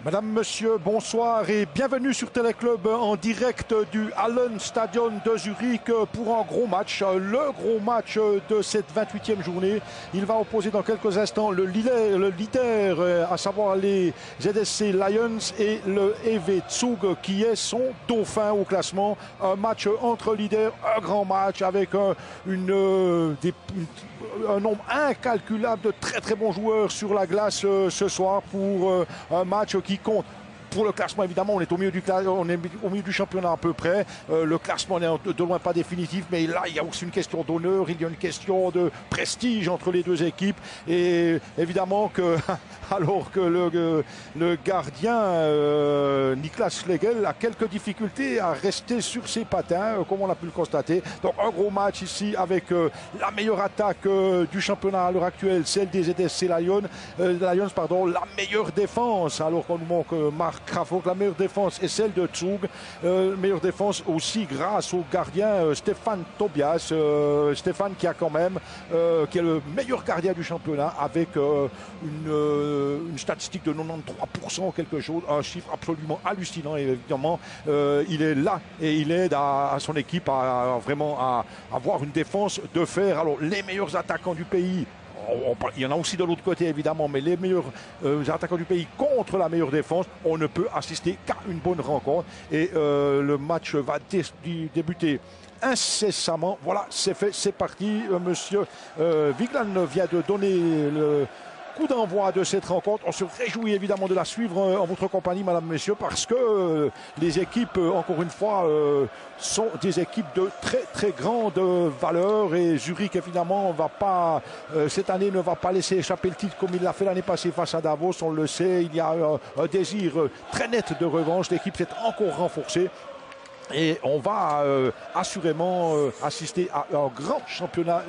Madame, monsieur, bonsoir et bienvenue sur Téléclub en direct du Hallenstadion de Zurich pour un gros match, le gros match de cette 28e journée. Il va opposer dans quelques instants le leader, à savoir les ZSC Lions et le EV Zug qui est son dauphin au classement. Un match entre leaders, un grand match avec un nombre incalculable de très bons joueurs sur la glace ce soir pour un match qui compte. Pour le classement, évidemment, on est au milieu du championnat à peu près. Le classement n'est de loin pas définitif, mais là, il y a aussi une question d'honneur, il y a une question de prestige entre les deux équipes. Et évidemment que, alors que le gardien Niklas Schlegel a quelques difficultés à rester sur ses patins, comme on a pu le constater. Donc un gros match ici avec la meilleure attaque du championnat à l'heure actuelle, celle des ZSC Lions, la meilleure défense, alors qu'on nous manque Marc Krafok, la meilleure défense est celle de Zug, meilleure défense aussi grâce au gardien Stefan Tobias, Stéphane qui a quand même qui est le meilleur gardien du championnat avec une statistique de 93% quelque chose, un chiffre absolument hallucinant. Et évidemment il est là et il aide à son équipe à vraiment avoir une défense de fer. Alors les meilleurs attaquants du pays, il y en a aussi de l'autre côté évidemment, mais les meilleurs attaquants du pays contre la meilleure défense, on ne peut assister qu'à une bonne rencontre. Et le match va débuter incessamment. Voilà, c'est fait, c'est parti. Monsieur Viglan vient de donner le coup d'envoi de cette rencontre. On se réjouit évidemment de la suivre en votre compagnie, madame, messieurs, parce que les équipes, encore une fois, sont des équipes de très grande valeur. Et Zurich, évidemment, va pas, cette année, ne va pas laisser échapper le titre comme il l'a fait l'année passée face à Davos. On le sait, il y a un désir très net de revanche. L'équipe s'est encore renforcée. Et on va assurément assister à un grand championnat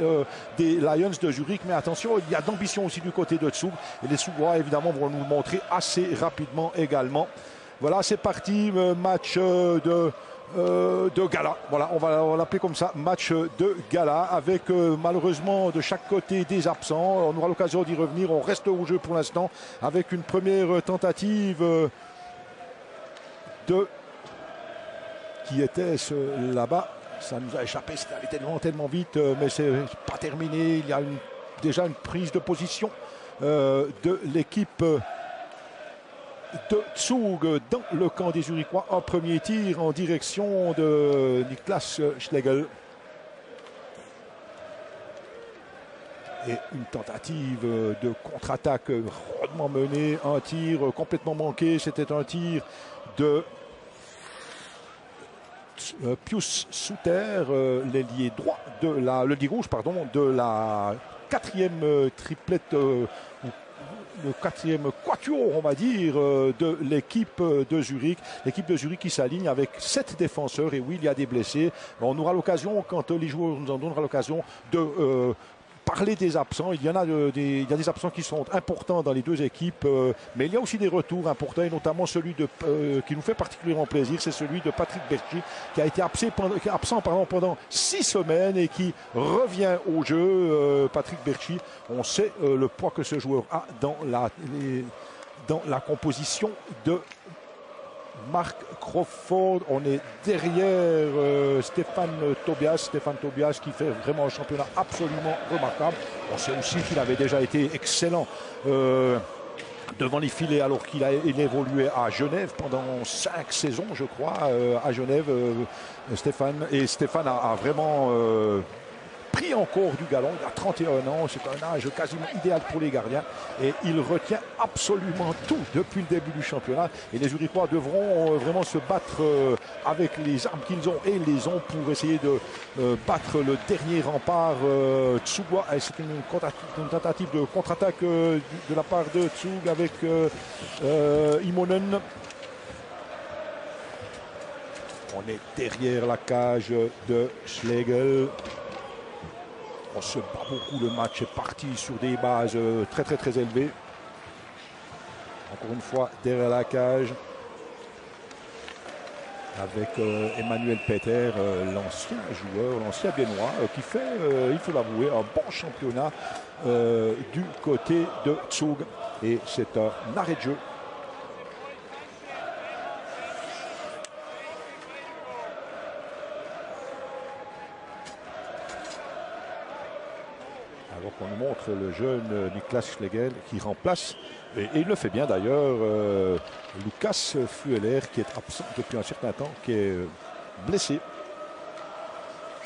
des Lions de Zurich. Mais attention, il y a d'ambition aussi du côté de Zug. Et les Zugois, évidemment, vont nous le montrer assez rapidement également. Voilà, c'est parti, match de gala. Voilà, on va l'appeler comme ça, match de gala, avec malheureusement de chaque côté des absents. On aura l'occasion d'y revenir. On reste au jeu pour l'instant avec une première tentative qui était là-bas. Ça nous a échappé, c'était allé tellement vite, mais c'est pas terminé. Il y a déjà une prise de position de l'équipe de Zug dans le camp des Zurichois. Un premier tir en direction de Niklas Schlegel. Et une tentative de contre-attaque rondement menée. Un tir complètement manqué. C'était un tir de Pius Suter, l'ailier droit le lié gauche, pardon, de la quatrième triplette, le quatrième quatuor, on va dire, de l'équipe de Zurich. L'équipe de Zurich qui s'aligne avec 7 défenseurs. Et oui, il y a des blessés. On aura l'occasion, quand les joueurs nous en donneront l'occasion, de parler des absents. Il y a des absents qui sont importants dans les deux équipes, mais il y a aussi des retours importants, et notamment celui qui nous fait particulièrement plaisir, c'est celui de Patrick Berchi, qui a été absent pendant 6 semaines et qui revient au jeu. Patrick Berchi, on sait le poids que ce joueur a dans la composition de Marc Crawford. On est derrière Stéphane Tobias qui fait vraiment un championnat absolument remarquable. On sait aussi qu'il avait déjà été excellent devant les filets alors qu'il évoluait à Genève pendant 5 saisons, je crois, à Genève. Stéphane a vraiment pris encore du galon. Il a 31 ans, c'est un âge quasiment idéal pour les gardiens et il retient absolument tout depuis le début du championnat. Et les Zurichois devront vraiment se battre avec les armes qu'ils ont, et les ont, pour essayer de battre le dernier rempart Tsugois. C'est une tentative de contre-attaque de la part de Zug avec Immonen. On est derrière la cage de Schlegel. On se bat beaucoup, le match est parti sur des bases très élevées. Encore une fois, derrière la cage, avec Emmanuel Peter, l'ancien joueur, l'ancien Biennois, qui fait, il faut l'avouer, un bon championnat du côté de Zug. Et c'est un arrêt de jeu Alors qu'on nous montre le jeune Niklas Schlegel qui remplace, et il le fait bien d'ailleurs, Lukas Fueller qui est absent depuis un certain temps, qui est blessé.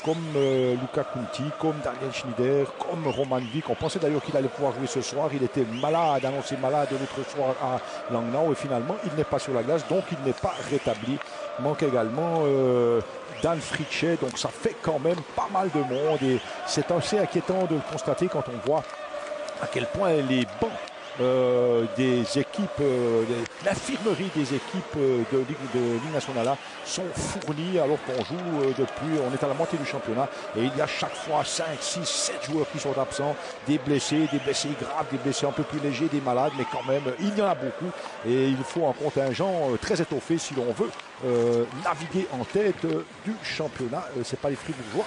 Comme Luca Conti, comme Daniel Schneider, comme Roman Vik. On pensait d'ailleurs qu'il allait pouvoir jouer ce soir. Il était malade, annoncé malade l'autre soir à Langnau et finalement il n'est pas sur la glace, donc il n'est pas rétabli. Il manque également Dan Fritsche, donc ça fait quand même pas mal de monde et c'est assez inquiétant de le constater quand on voit à quel point les bancs des équipes, l'infirmerie des équipes de Ligue nationale sont fournis alors qu'on joue depuis, on est à la moitié du championnat et il y a chaque fois 5, 6, 7 joueurs qui sont absents, des blessés graves, des blessés un peu plus légers, des malades, mais quand même il y en a beaucoup et il faut un contingent très étoffé si l'on veut naviguer en tête du championnat. C'est pas les Fribourgeois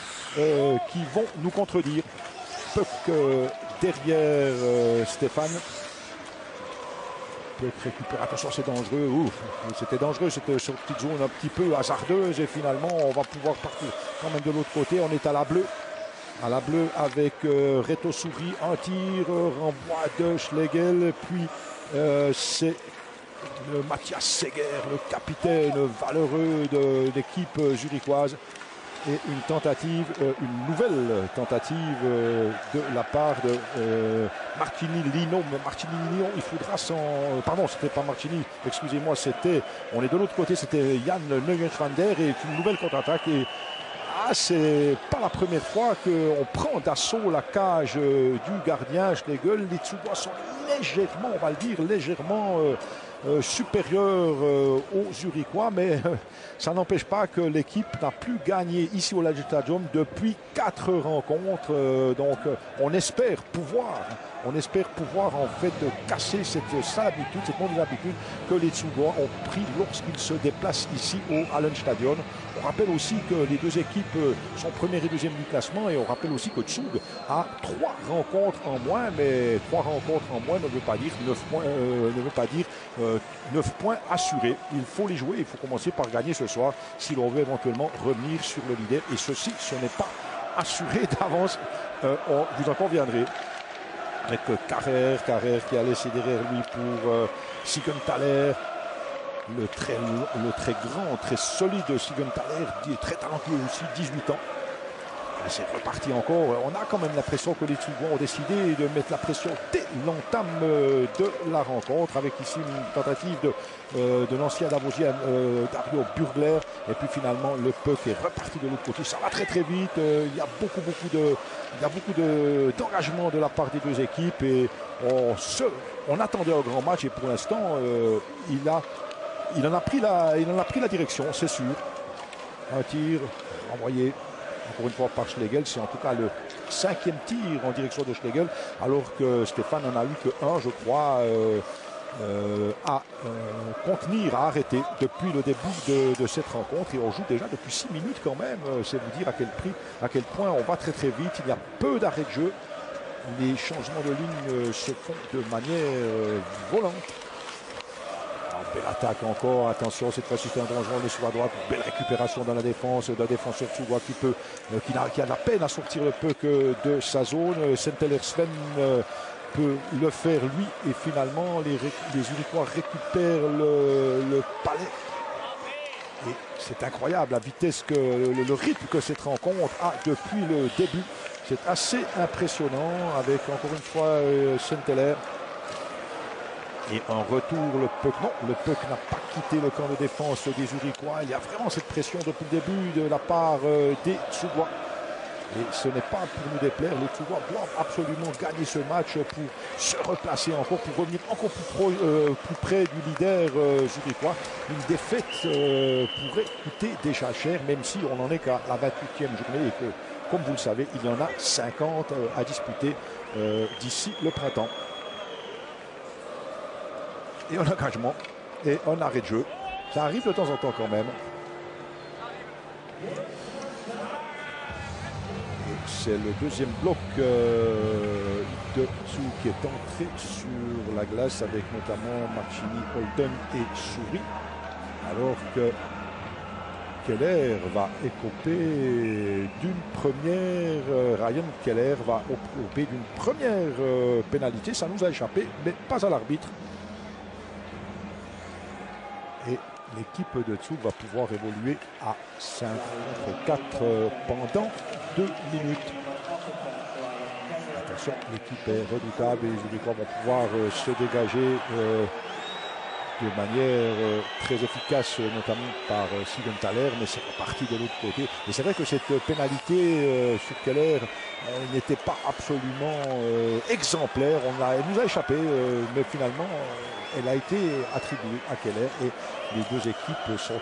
qui vont nous contredire. Puck derrière Stéphane. Récupère, attention c'est dangereux, c'était dangereux cette petite zone un petit peu hasardeuse et finalement on va pouvoir partir quand même de l'autre côté. On est à la bleue avec Reto Souris, un tir, renvoi de Schlegel, puis c'est Mathias Seger, le capitaine valeureux de l'équipe zurichoise. Et une tentative, une nouvelle tentative de la part de Martini Lino. Martini Lino, il faudra pardon, c'était pas Martini, excusez-moi, on est de l'autre côté, c'était Jan Neuenschwander et une nouvelle contre-attaque. Et c'est pas la première fois qu'on prend d'assaut la cage du gardien Schlegel. Les Tsubois sont légèrement, on va le dire, légèrement supérieur aux Zurichois, mais ça n'empêche pas que l'équipe n'a plus gagné ici au Laget Stadium depuis 4 rencontres. Donc on espère pouvoir en fait casser cette sale habitude, cette mauvaise habitude que les Tsubois ont pris lorsqu'ils se déplacent ici au Hallenstadion. On rappelle aussi que les deux équipes sont première et deuxième du classement et on rappelle aussi que Tsug a 3 rencontres en moins, mais 3 rencontres en moins ne veut pas dire 9 points assurés. Il faut les jouer, il faut commencer par gagner ce soir si l'on veut éventuellement revenir sur le leader. Et ceci, ce n'est pas assuré d'avance, vous en conviendrez. Avec Carrère qui a laissé derrière lui pour Siegenthaler. Le très grand, très solide Siegenthaler, très talentueux aussi, 18 ans. C'est reparti encore. On a quand même l'impression que les Tsubois ont décidé de mettre la pression dès l'entame de la rencontre, avec ici une tentative de l'ancien Davosien Dario Burgler. Et puis finalement, le puck est reparti de l'autre côté. Ça va très très vite. Il y a beaucoup d'engagement de la part des deux équipes. Et on attendait un grand match. Et pour l'instant, il en a pris la direction, c'est sûr. Un tir envoyé encore une fois par Schlegel, c'est en tout cas le 5e tir en direction de Schlegel, alors que Stéphane n'en a eu que un, je crois, à contenir, à arrêter depuis le début de cette rencontre. Et on joue déjà depuis 6 minutes quand même. C'est vous dire à quel point on va très très vite. Il y a peu d'arrêts de jeu. Les changements de ligne se font de manière volante. Belle attaque encore, attention, cette fois-ci c'est un dangereux, on est sur la droite, belle récupération dans la défense d'un défenseur Tsubois qui a la peine à sortir le puck de sa zone. Senteler Sven peut le faire lui et finalement les Zurichois récupèrent le palais. Et c'est incroyable la vitesse, le rythme que cette rencontre a depuis le début. C'est assez impressionnant avec encore une fois Senteler. Et en retour, le puck n'a pas quitté le camp de défense des Zurichois. Il y a vraiment cette pression depuis le début de la part des Tsubois. Et ce n'est pas pour nous déplaire. Les Tsubois doivent absolument gagner ce match pour se replacer encore, pour revenir encore plus près du leader zurichois. Une défaite pourrait coûter déjà cher, même si on n'en est qu'à la 28e journée et que, comme vous le savez, il y en a 50 à disputer d'ici le printemps. Et un engagement et un arrêt de jeu. Ça arrive de temps en temps quand même. C'est le deuxième bloc de Tsug qui est entré sur la glace avec notamment Marchini, Holden et Souris. Alors que Keller va écoper d'une première, Ryan Keller va écoper d'une première pénalité. Ça nous a échappé, mais pas à l'arbitre. Et l'équipe de Zug va pouvoir évoluer à 5 contre 4 pendant 2 minutes. Attention, l'équipe est redoutable et les Zurichois vont pouvoir se dégager de manière très efficace, notamment par Siegenthaler, mais c'est reparti de l'autre côté. Et c'est vrai que cette pénalité sur Keller n'était pas absolument exemplaire. Elle nous a échappé, mais finalement, elle a été attribuée à Keller et les deux équipes sont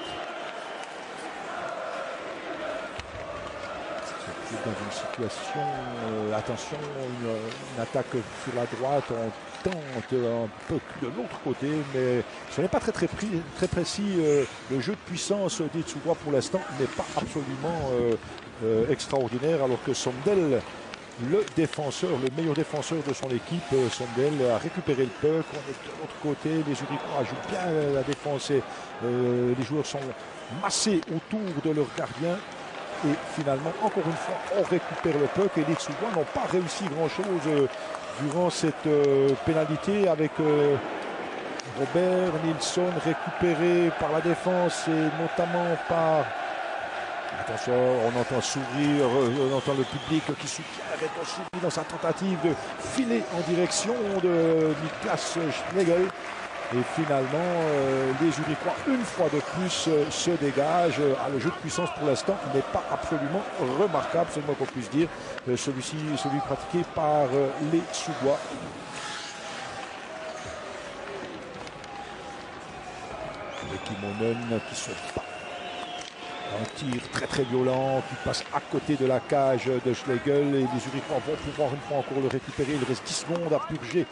dans une situation, attention, une attaque sur la droite, on tente un peu de l'autre côté, mais ce n'est pas très précis. Le jeu de puissance des Tsugois pour l'instant n'est pas absolument extraordinaire, alors que Sondel, le défenseur, le meilleur défenseur de son équipe, Sondel, a récupéré le puck. On est de l'autre côté, les Zurichois jouent bien la défense et les joueurs sont massés autour de leur gardien. Et finalement, encore une fois, on récupère le puck et les Tsugois n'ont pas réussi grand-chose durant cette pénalité avec Robert Nilsson récupéré par la défense et notamment par... Attention, on entend sourire, on entend le public qui soutient avec un sourire dans sa tentative de filer en direction de Niklas Schlegel. Et finalement, les Zurichois, une fois de plus, se dégagent. Le jeu de puissance, pour l'instant, n'est pas absolument remarquable, c'est le moins qu'on puisse dire. Celui pratiqué par les Tsugois. Les Kimonen qui sont pas. Un tir très très violent qui passe à côté de la cage de Schlegel. Et les Zurichois vont pouvoir une fois encore le récupérer. Il reste 10 secondes à purger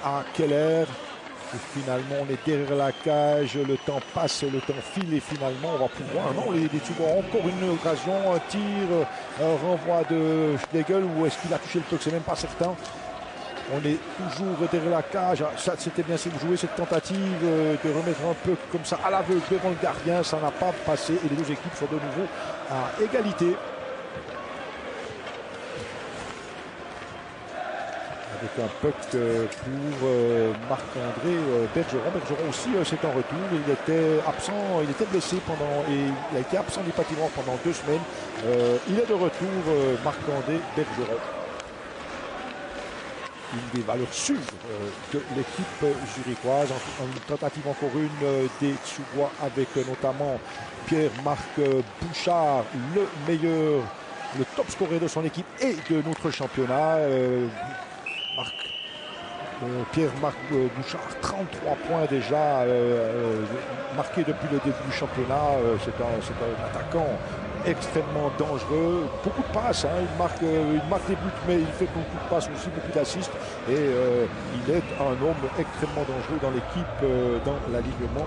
à Keller. Et finalement, on est derrière la cage, le temps passe, le temps file et finalement, on va pouvoir... Non, les Tsugois ont encore une occasion, un tir, un renvoi de Schlegel, ou est-ce qu'il a touché le puck, c'est même pas certain. On est toujours derrière la cage. Ça, c'était bien joué cette tentative de remettre un peu comme ça à l'aveugle devant le gardien. Ça n'a pas passé et les deux équipes sont de nouveau à égalité. Avec un puck pour Marc-André Bergeron. Bergeron aussi, c'est en retour. Il était absent, il était blessé et il a été absent des patinoires pendant 2 semaines. Il est de retour, Marc-André Bergeron. Une des valeurs sûres de l'équipe zurichoise. Une tentative encore une des Tsugois avec notamment Pierre-Marc Bouchard, le meilleur, le top scorer de son équipe et de notre championnat. Pierre-Marc Bouchard, 33 points déjà marqués depuis le début du championnat. C'est un attaquant extrêmement dangereux. Beaucoup de passes, hein. Il marque des buts, mais il fait beaucoup de passes aussi, beaucoup d'assists. Et il est un homme extrêmement dangereux dans l'équipe, dans l'alignement.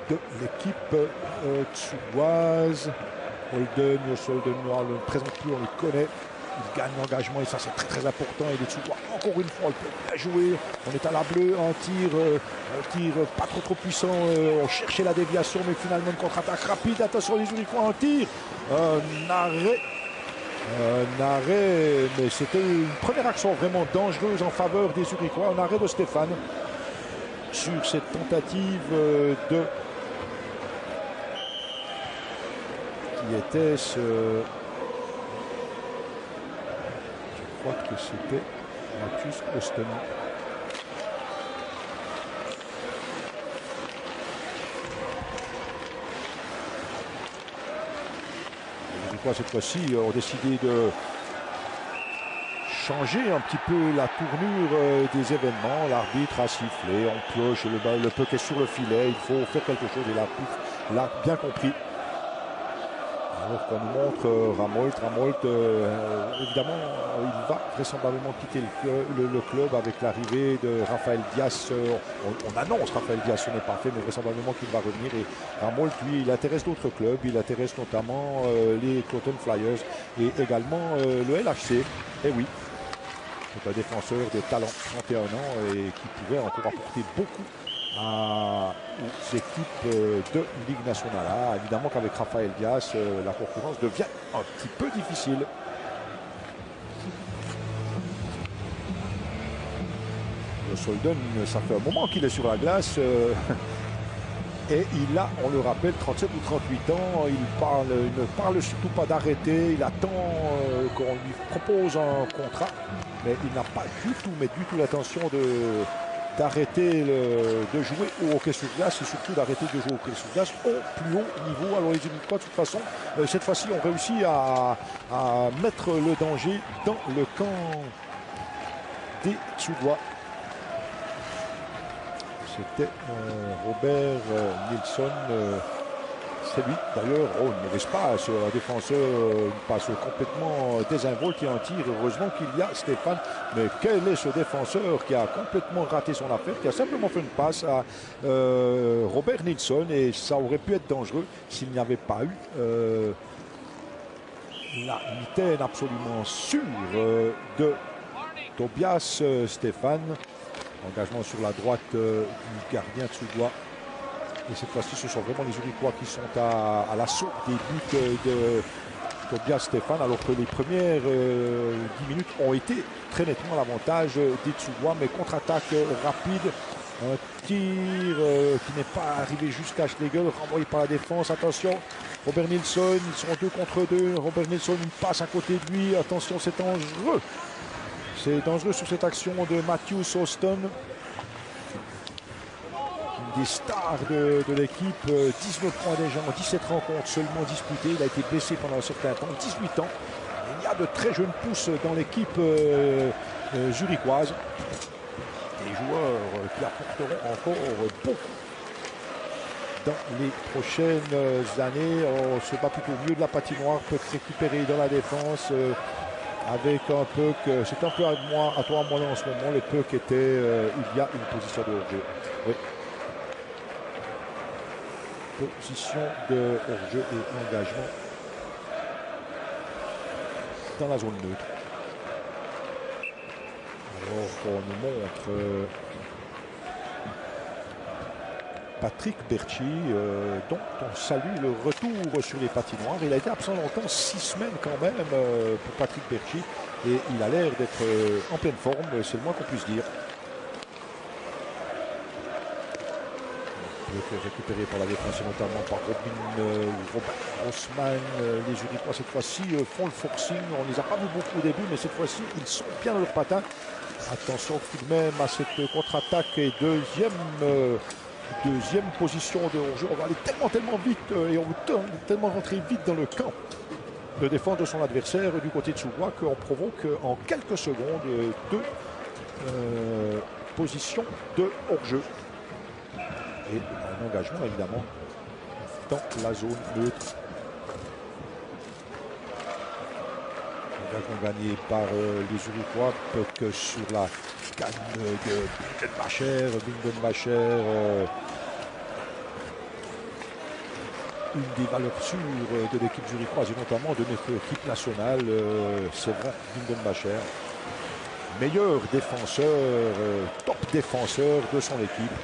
De l'équipe tsugoise. Holden, on ne le présente plus, on le connaît. Il gagne l'engagement et ça c'est très très important. Et les Tsugois, encore une fois, il peut bien jouer. On est à la bleue, un tir pas trop puissant. On cherchait la déviation, mais finalement une contre-attaque rapide. Attention les Zurichois, un tir, un arrêt, mais c'était une première action vraiment dangereuse en faveur des Zurichois. Un arrêt de Stéphane sur cette tentative de... Qui était ce... Je crois que c'était Mathus Austin. Les Zurichois cette fois-ci ont décidé de changer un petit peu la tournure des événements. L'arbitre a sifflé, on pioche, le puck est sur le filet, il faut faire quelque chose et l'arbitre l'a bien compris. Alors qu'on nous montre Ramolt, évidemment, il va vraisemblablement quitter le club avec l'arrivée de Raphaël Diaz. On annonce Raphaël Diaz, ce n'est pas fait, mais vraisemblablement qu'il va revenir. Et Ramolt, lui, il intéresse d'autres clubs, il intéresse notamment les Cotton Flyers et également le LHC. Et oui. C'est un défenseur de talent, 31 ans, et qui pouvait encore apporter beaucoup aux équipes de Ligue nationale. Ah, évidemment qu'avec Raphaël Diaz, la concurrence devient un petit peu difficile. Le Solden, ça fait un moment qu'il est sur la glace. Et il a, on le rappelle, 37 ou 38 ans. Il ne parle surtout pas d'arrêter. Il attend qu'on lui propose un contrat. Mais il n'a pas du tout l'intention d'arrêter de jouer au hockey sur glace et surtout d'arrêter de jouer au hockey sur glace au plus haut niveau. Alors les Uniquois, de toute façon, cette fois-ci, ont réussi à mettre le danger dans le camp des Suédois. C'était Robert Nilsson. C'est lui, d'ailleurs, oh, une mauvaise passe, un défenseur, une passe complètement désinvolte et un tir. Heureusement qu'il y a Stéphane. Mais quel est ce défenseur qui a complètement raté son affaire, qui a simplement fait une passe à Robert Nilsson, et ça aurait pu être dangereux s'il n'y avait pas eu la mitaine absolument sûre de Tobias Stéphane. Engagement sur la droite du gardien suédois. Et cette fois-ci, ce sont vraiment les Uriquois qui sont à l'assaut des buts de Tobias Stéphane, alors que les premières 10 minutes ont été très nettement à l'avantage des Suédois, mais contre-attaque rapide. Un tir qui n'est pas arrivé jusqu'à Schlegel, renvoyé par la défense. Attention, Robert Nilsson, ils sont 2 contre 2. Robert Nilsson, une passe à côté de lui. Attention, c'est dangereux. C'est dangereux sur cette action de Matthews Austin. Une des stars de l'équipe, 19 points déjà en 17 rencontres seulement disputées. Il a été blessé pendant un certain temps, 18 ans. Il y a de très jeunes pousses dans l'équipe zurichoise. Des joueurs qui apporteront encore beaucoup dans les prochaines années. On se bat plutôt au milieu de la patinoire, peut récupérer dans la défense. Avec un puck, c'est un peu à toi, à moi en ce moment. Le puck était, il y a une position de hors-jeu. Oui. Position de hors-jeu et engagement dans la zone neutre. Alors on nous montre Patrick Berchi, dont on salue le retour sur les patinoires. Il a été absent longtemps, 6 semaines quand même pour Patrick Berchi, et il a l'air d'être en pleine forme, c'est le moins qu'on puisse dire. Récupéré par la défense, notamment par Robin Grossman. Les Uriquois cette fois-ci font le forcing. On ne les a pas vu beaucoup au début, mais cette fois-ci ils sont bien dans leur patin. Attention tout de même à cette contre-attaque et deuxième position de hors-jeu. On va aller tellement vite et on veut tellement rentrer vite dans le camp de défense de son adversaire du côté de Suédois qu'on provoque en quelques secondes 2 positions de hors-jeu. Et un engagement évidemment dans la zone neutre. Engagement gagné par les Uriquois, puck sur la canne de Bingenbacher. Une des valeurs sûres de l'équipe zurichoise et notamment de notre équipe nationale, c'est vrai, Bingenbacher. Meilleur défenseur, top défenseur de son équipe.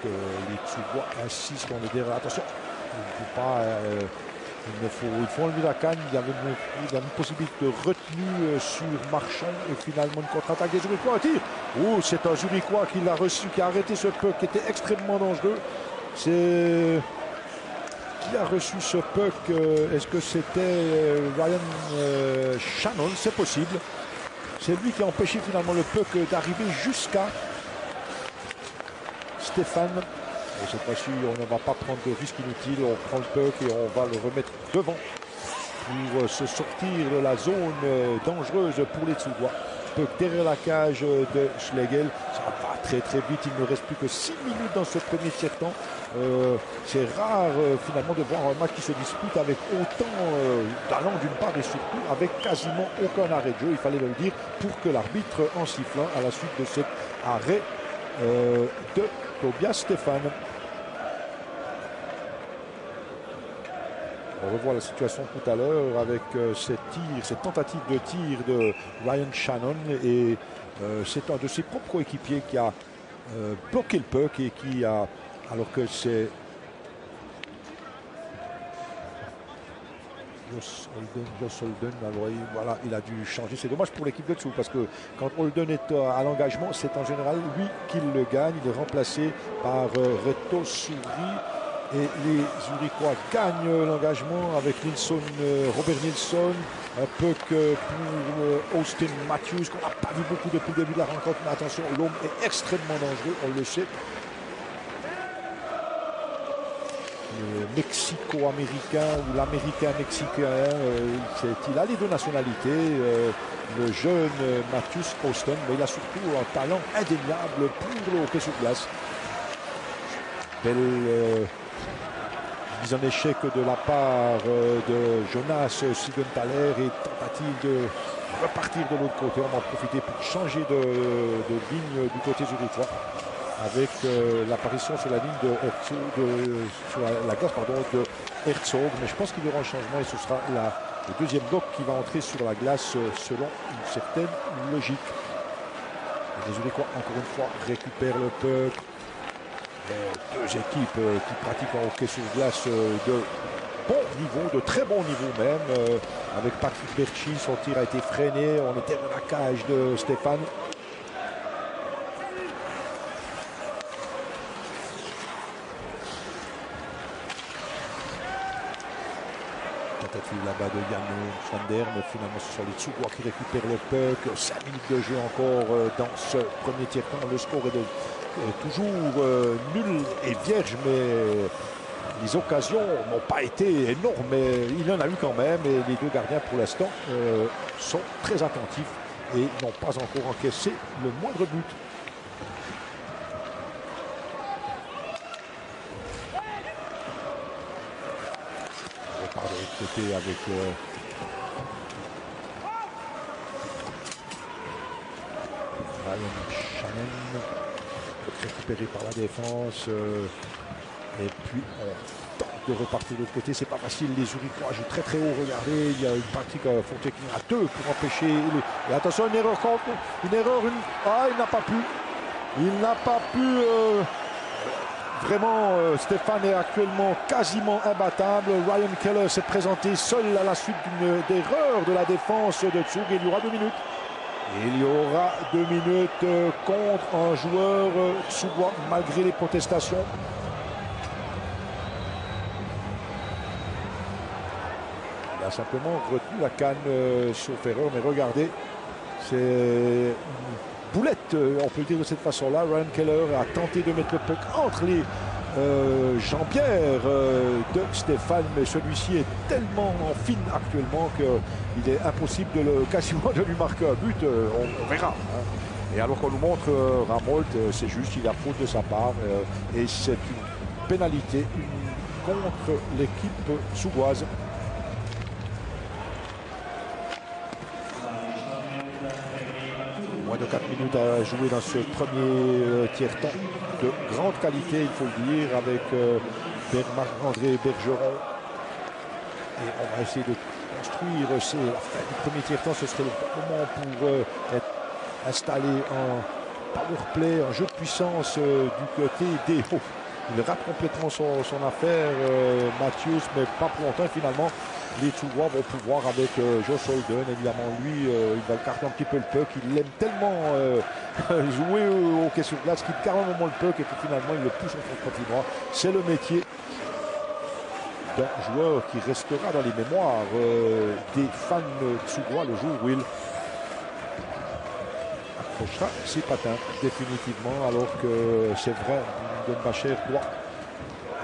Les Suédois insistent dans le derrière. Attention, il faut enlever la canne. Il y avait une possibilité de retenue sur Marchand et finalement une contre-attaque des Zurichois. Un tir. Oh, c'est un Zurichois qui l'a reçu, qui a arrêté ce puck qui était extrêmement dangereux. C'est qui a reçu ce puck. Est-ce que c'était Ryan Shannon? C'est possible. C'est lui qui a empêché finalement le puck d'arriver jusqu'à Stéphane. Et cette fois-ci, on ne va pas prendre de risques inutiles. On prend le puck et on va le remettre devant pour se sortir de la zone dangereuse pour les Suédois. Puck derrière la cage de Schlegel. Ça va très vite. Il ne reste plus que 6 minutes dans ce premier tiers-temps. C'est rare finalement de voir un match qui se dispute avec autant d'allant d'une part et surtout avec quasiment aucun arrêt de jeu. Il fallait le dire pour que l'arbitre en sifflant à la suite de cet arrêt de Tobias Stéphane. On revoit la situation tout à l'heure avec cette tentative de tir de Ryan Shannon. Et c'est un de ses propres coéquipiers qui a bloqué le puck et qui a, alors que c'est Josh Holden, alors voilà, il a dû changer. C'est dommage pour l'équipe de dessous parce que quand Holden est à l'engagement, c'est en général lui qui le gagne. Il est remplacé par Reto Souri. Et les Zurichois gagnent l'engagement avec Robert Nilsson, un peu que pour Austin Matthews, qu'on n'a pas vu beaucoup depuis le début de la rencontre. Mais attention, l'homme est extrêmement dangereux, on le sait. Le Mexico-américain ou l'américain-mexicain, il a les deux nationalités. Le jeune Matthews Austin, mais il a surtout un talent indéniable pour le hockey sur glace. Belle mise en échec de la part de Jonas Sigenthaler et tentative de repartir de l'autre côté. On va en profiter pour changer de ligne du côté zurichois avec l'apparition sur la ligne sur la glace de Herzog. Mais je pense qu'il y aura un changement et ce sera le deuxième bloc qui va entrer sur la glace selon une certaine logique. Les Zurichois, encore une fois, récupèrent le puck. Deux équipes qui pratiquent un hockey sur glace de bon niveau, de très bon niveau même. Avec Patrick Berchi, son tir a été freiné. On était dans la cage de Stéphane. Tentative là-bas de Yann Schwander, mais finalement ce sont les Tsougois qui récupèrent le puck. 5 minutes de jeu encore dans ce premier tiers-temps. Le score est toujours nul et vierge, mais les occasions n'ont pas été énormes, mais il y en a eu quand même. Et les deux gardiens pour l'instant sont très attentifs et n'ont pas encore encaissé le moindre but. On repart de l'autre côté avec Ryan Shannon, récupéré par la défense. Et puis on tente de repartir de l'autre côté. C'est pas facile. Les Zurichois jouent très très haut. Regardez, il y a une pratique Fontaine qui a deux pour empêcher. Et attention, une erreur contre. Ah, il n'a pas pu. Il n'a pas pu. Vraiment, Stéphane est actuellement quasiment imbattable. Ryan Keller s'est présenté seul à la suite d'une erreur de la défense de Tsug. Il y aura 2 minutes. Il y aura 2 minutes contre un joueur tsugois malgré les protestations. Il a simplement retenu la canne sauf erreur, mais regardez, c'est une boulette, on peut le dire de cette façon-là. Ryan Keller a tenté de mettre le puck entre les jambières de Stéphane, mais celui-ci est tellement en fine actuellement qu'il est impossible quasiment de lui marquer un but. On verra. Hein. Et alors qu'on nous montre Ramolt, c'est juste, il a faute de sa part et c'est une pénalité contre l'équipe sougoise. Moins de 4 minutes à jouer dans ce premier tiers-temps de grande qualité, il faut le dire, avec Marc-André Bergeron. Et on va essayer de construire la fin du premier tiers-temps. Ce serait le bon moment pour être installé en powerplay, en jeu de puissance du côté des hauts. Il rate complètement son affaire, Matthews, mais pas pour longtemps. Finalement, les Tsougois vont pouvoir avec Josh Holden, évidemment, lui, il va garder un petit peu le puck. Il aime tellement jouer au hockey sur glace qu'il garde un moment le puck et puis finalement, il le pousse en son patinoire. C'est le métier d'un joueur qui restera dans les mémoires des fans Tsougois le jour où il accrochera ses patins définitivement, alors que c'est vrai, Denbacher doit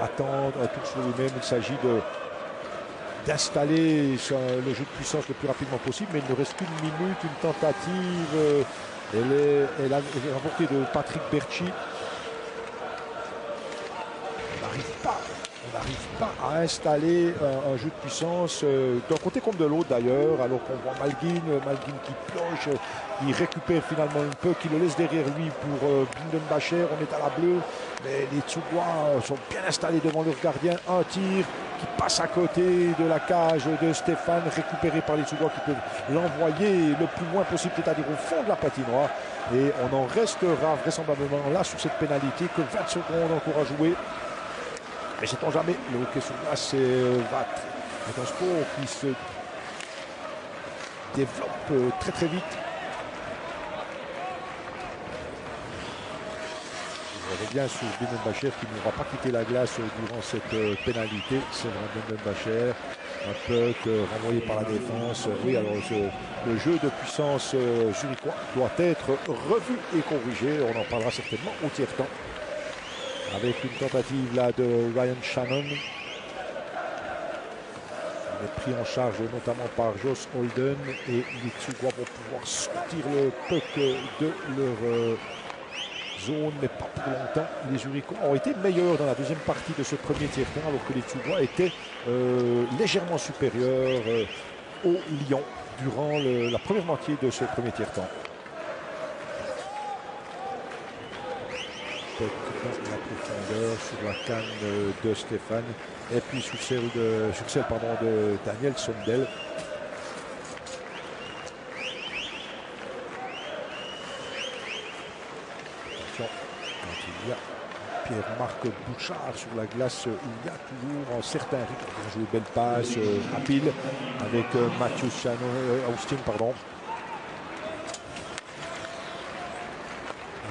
attendre un tout sur lui-même. Il s'agit d'installer le jeu de puissance le plus rapidement possible, mais il ne reste qu'une minute, une tentative. Elle a remporté de Patrick Berchi. On n'arrive pas à installer un jeu de puissance d'un côté comme de l'autre d'ailleurs, alors qu'on voit Malguin qui ploche, qui récupère finalement un peu, qui le laisse derrière lui pour Bindenbacher. On est à la bleue, mais les Tsougois sont bien installés devant leur gardien. Un tir qui passe à côté de la cage de Stéphane, récupéré par les Suédois qui peuvent l'envoyer le plus loin possible, c'est-à-dire au fond de la patinoire. Et on en restera vraisemblablement là sur cette pénalité que 20 secondes encore à jouer. Mais sait-on jamais, le hockey sur glace c'est un sport qui se développe très très vite. Je reviens sur Binnenbacher qui n'aura pas quitté la glace durant cette pénalité. C'est vraiment Binnenbacher. Un puck renvoyé par la défense. Oui, alors le jeu de puissance zurichois doit être revu et corrigé. On en parlera certainement au tiers-temps. Avec une tentative là de Ryan Shannon. Il est pris en charge notamment par Josh Holden. Et les Suédois vont pouvoir sortir le puck de leur zone, mais pas pour longtemps. Les Zurichois ont été meilleurs dans la deuxième partie de ce premier tiers-temps, alors que les Suédois étaient légèrement supérieurs aux Lions durant la première moitié de ce premier tiers-temps. Dans la profondeur, sur la canne de Stéphane, et puis sur celle de Daniel Sondel. Il y a Pierre-Marc Bouchard sur la glace, il y a toujours un certain rythme. Il a joué belle passe à pile avec Mathieu Austin, pardon.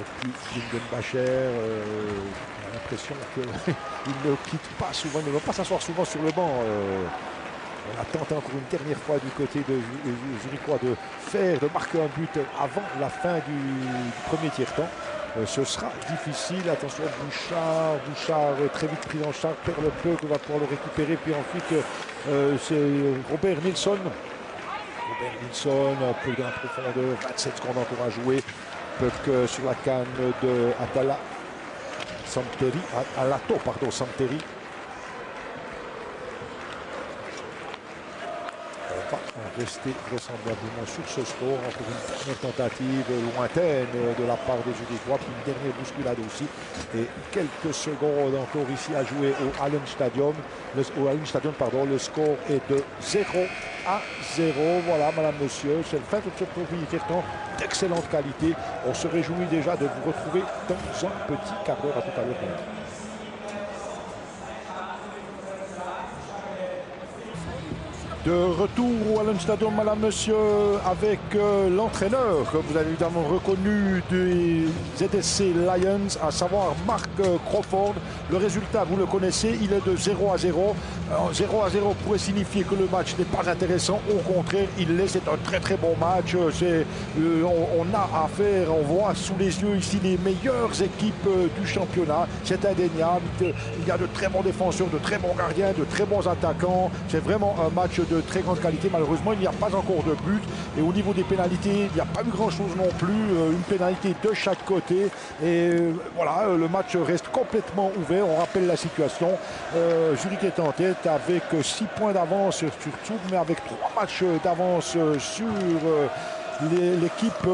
Et puis Binnenbacher, on a l'impression qu'il ne quitte pas souvent, il ne va pas s'asseoir souvent sur le banc. On a tenté encore une dernière fois du côté de Zurichois de marquer un but avant la fin du premier tiers-temps. Ce sera difficile. Attention, Bouchard très vite pris en charge, perd le puck, on va pouvoir le récupérer. Puis ensuite, c'est Robert Nilsson. Un peu dans la profondeur, 27 secondes encore à jouer. Puck sur la canne de Santeri. Va rester vraisemblablement sur ce score. Encore une première tentative lointaine de la part des Zurichois, puis une dernière bousculade aussi. Et quelques secondes encore ici à jouer au Allen Stadium. Le score est de 0-0. Voilà, madame, monsieur, c'est le fin de ce premier tiers-temps d'excellente qualité. On se réjouit déjà de vous retrouver dans un petit quart d'heure. À tout à l'heure. De retour au Allen Stadium, madame, monsieur, avec l'entraîneur que vous avez évidemment reconnu des ZSC Lions, à savoir Mark Crawford. Le résultat, vous le connaissez, il est de 0-0. 0-0 pourrait signifier que le match n'est pas intéressant. Au contraire, il l'est. C'est un très très bon match. On a affaire, on voit sous les yeux ici les meilleures équipes du championnat. C'est indéniable. Il y a de très bons défenseurs, de très bons gardiens, de très bons attaquants. C'est vraiment un match de très grande qualité. Malheureusement, il n'y a pas encore de but. Et au niveau des pénalités, il n'y a pas eu grand-chose non plus. Une pénalité de chaque côté. Et voilà, le match reste complètement ouvert. On rappelle la situation. Zurich est en tête avec 6 points d'avance sur Zug, mais avec 3 matchs d'avance sur l'équipe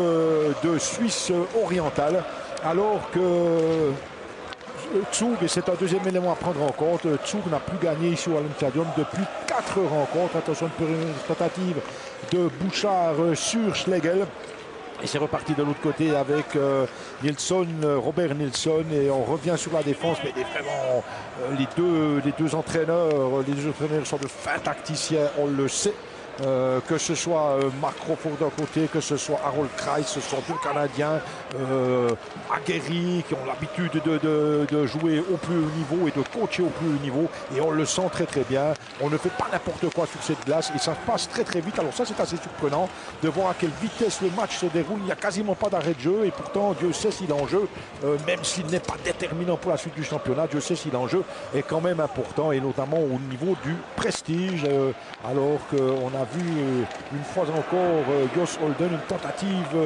de Suisse orientale. Alors que Zug, et c'est un deuxième élément à prendre en compte, Zug n'a plus gagné ici au Allen Stadium depuis 4 rencontres. Attention, une tentative de Bouchard sur Schlegel. Et c'est reparti de l'autre côté avec Robert Nilsson, et on revient sur la défense. Mais vraiment, les deux entraîneurs sont de fins tacticiens, on le sait. Que ce soit Mark Crawford d'un côté, que ce soit Harold Kreis, ce sont deux Canadiens aguerris qui ont l'habitude de jouer au plus haut niveau et de coacher au plus haut niveau, et on le sent très très bien. On ne fait pas n'importe quoi sur cette glace et ça passe très très vite. Alors ça, c'est assez surprenant de voir à quelle vitesse le match se déroule. Il n'y a quasiment pas d'arrêt de jeu, et pourtant Dieu sait si l'enjeu, même s'il n'est pas déterminant pour la suite du championnat, Dieu sait si l'enjeu est quand même important, et notamment au niveau du prestige, alors qu'on a vu une fois encore Josh Holden, une tentative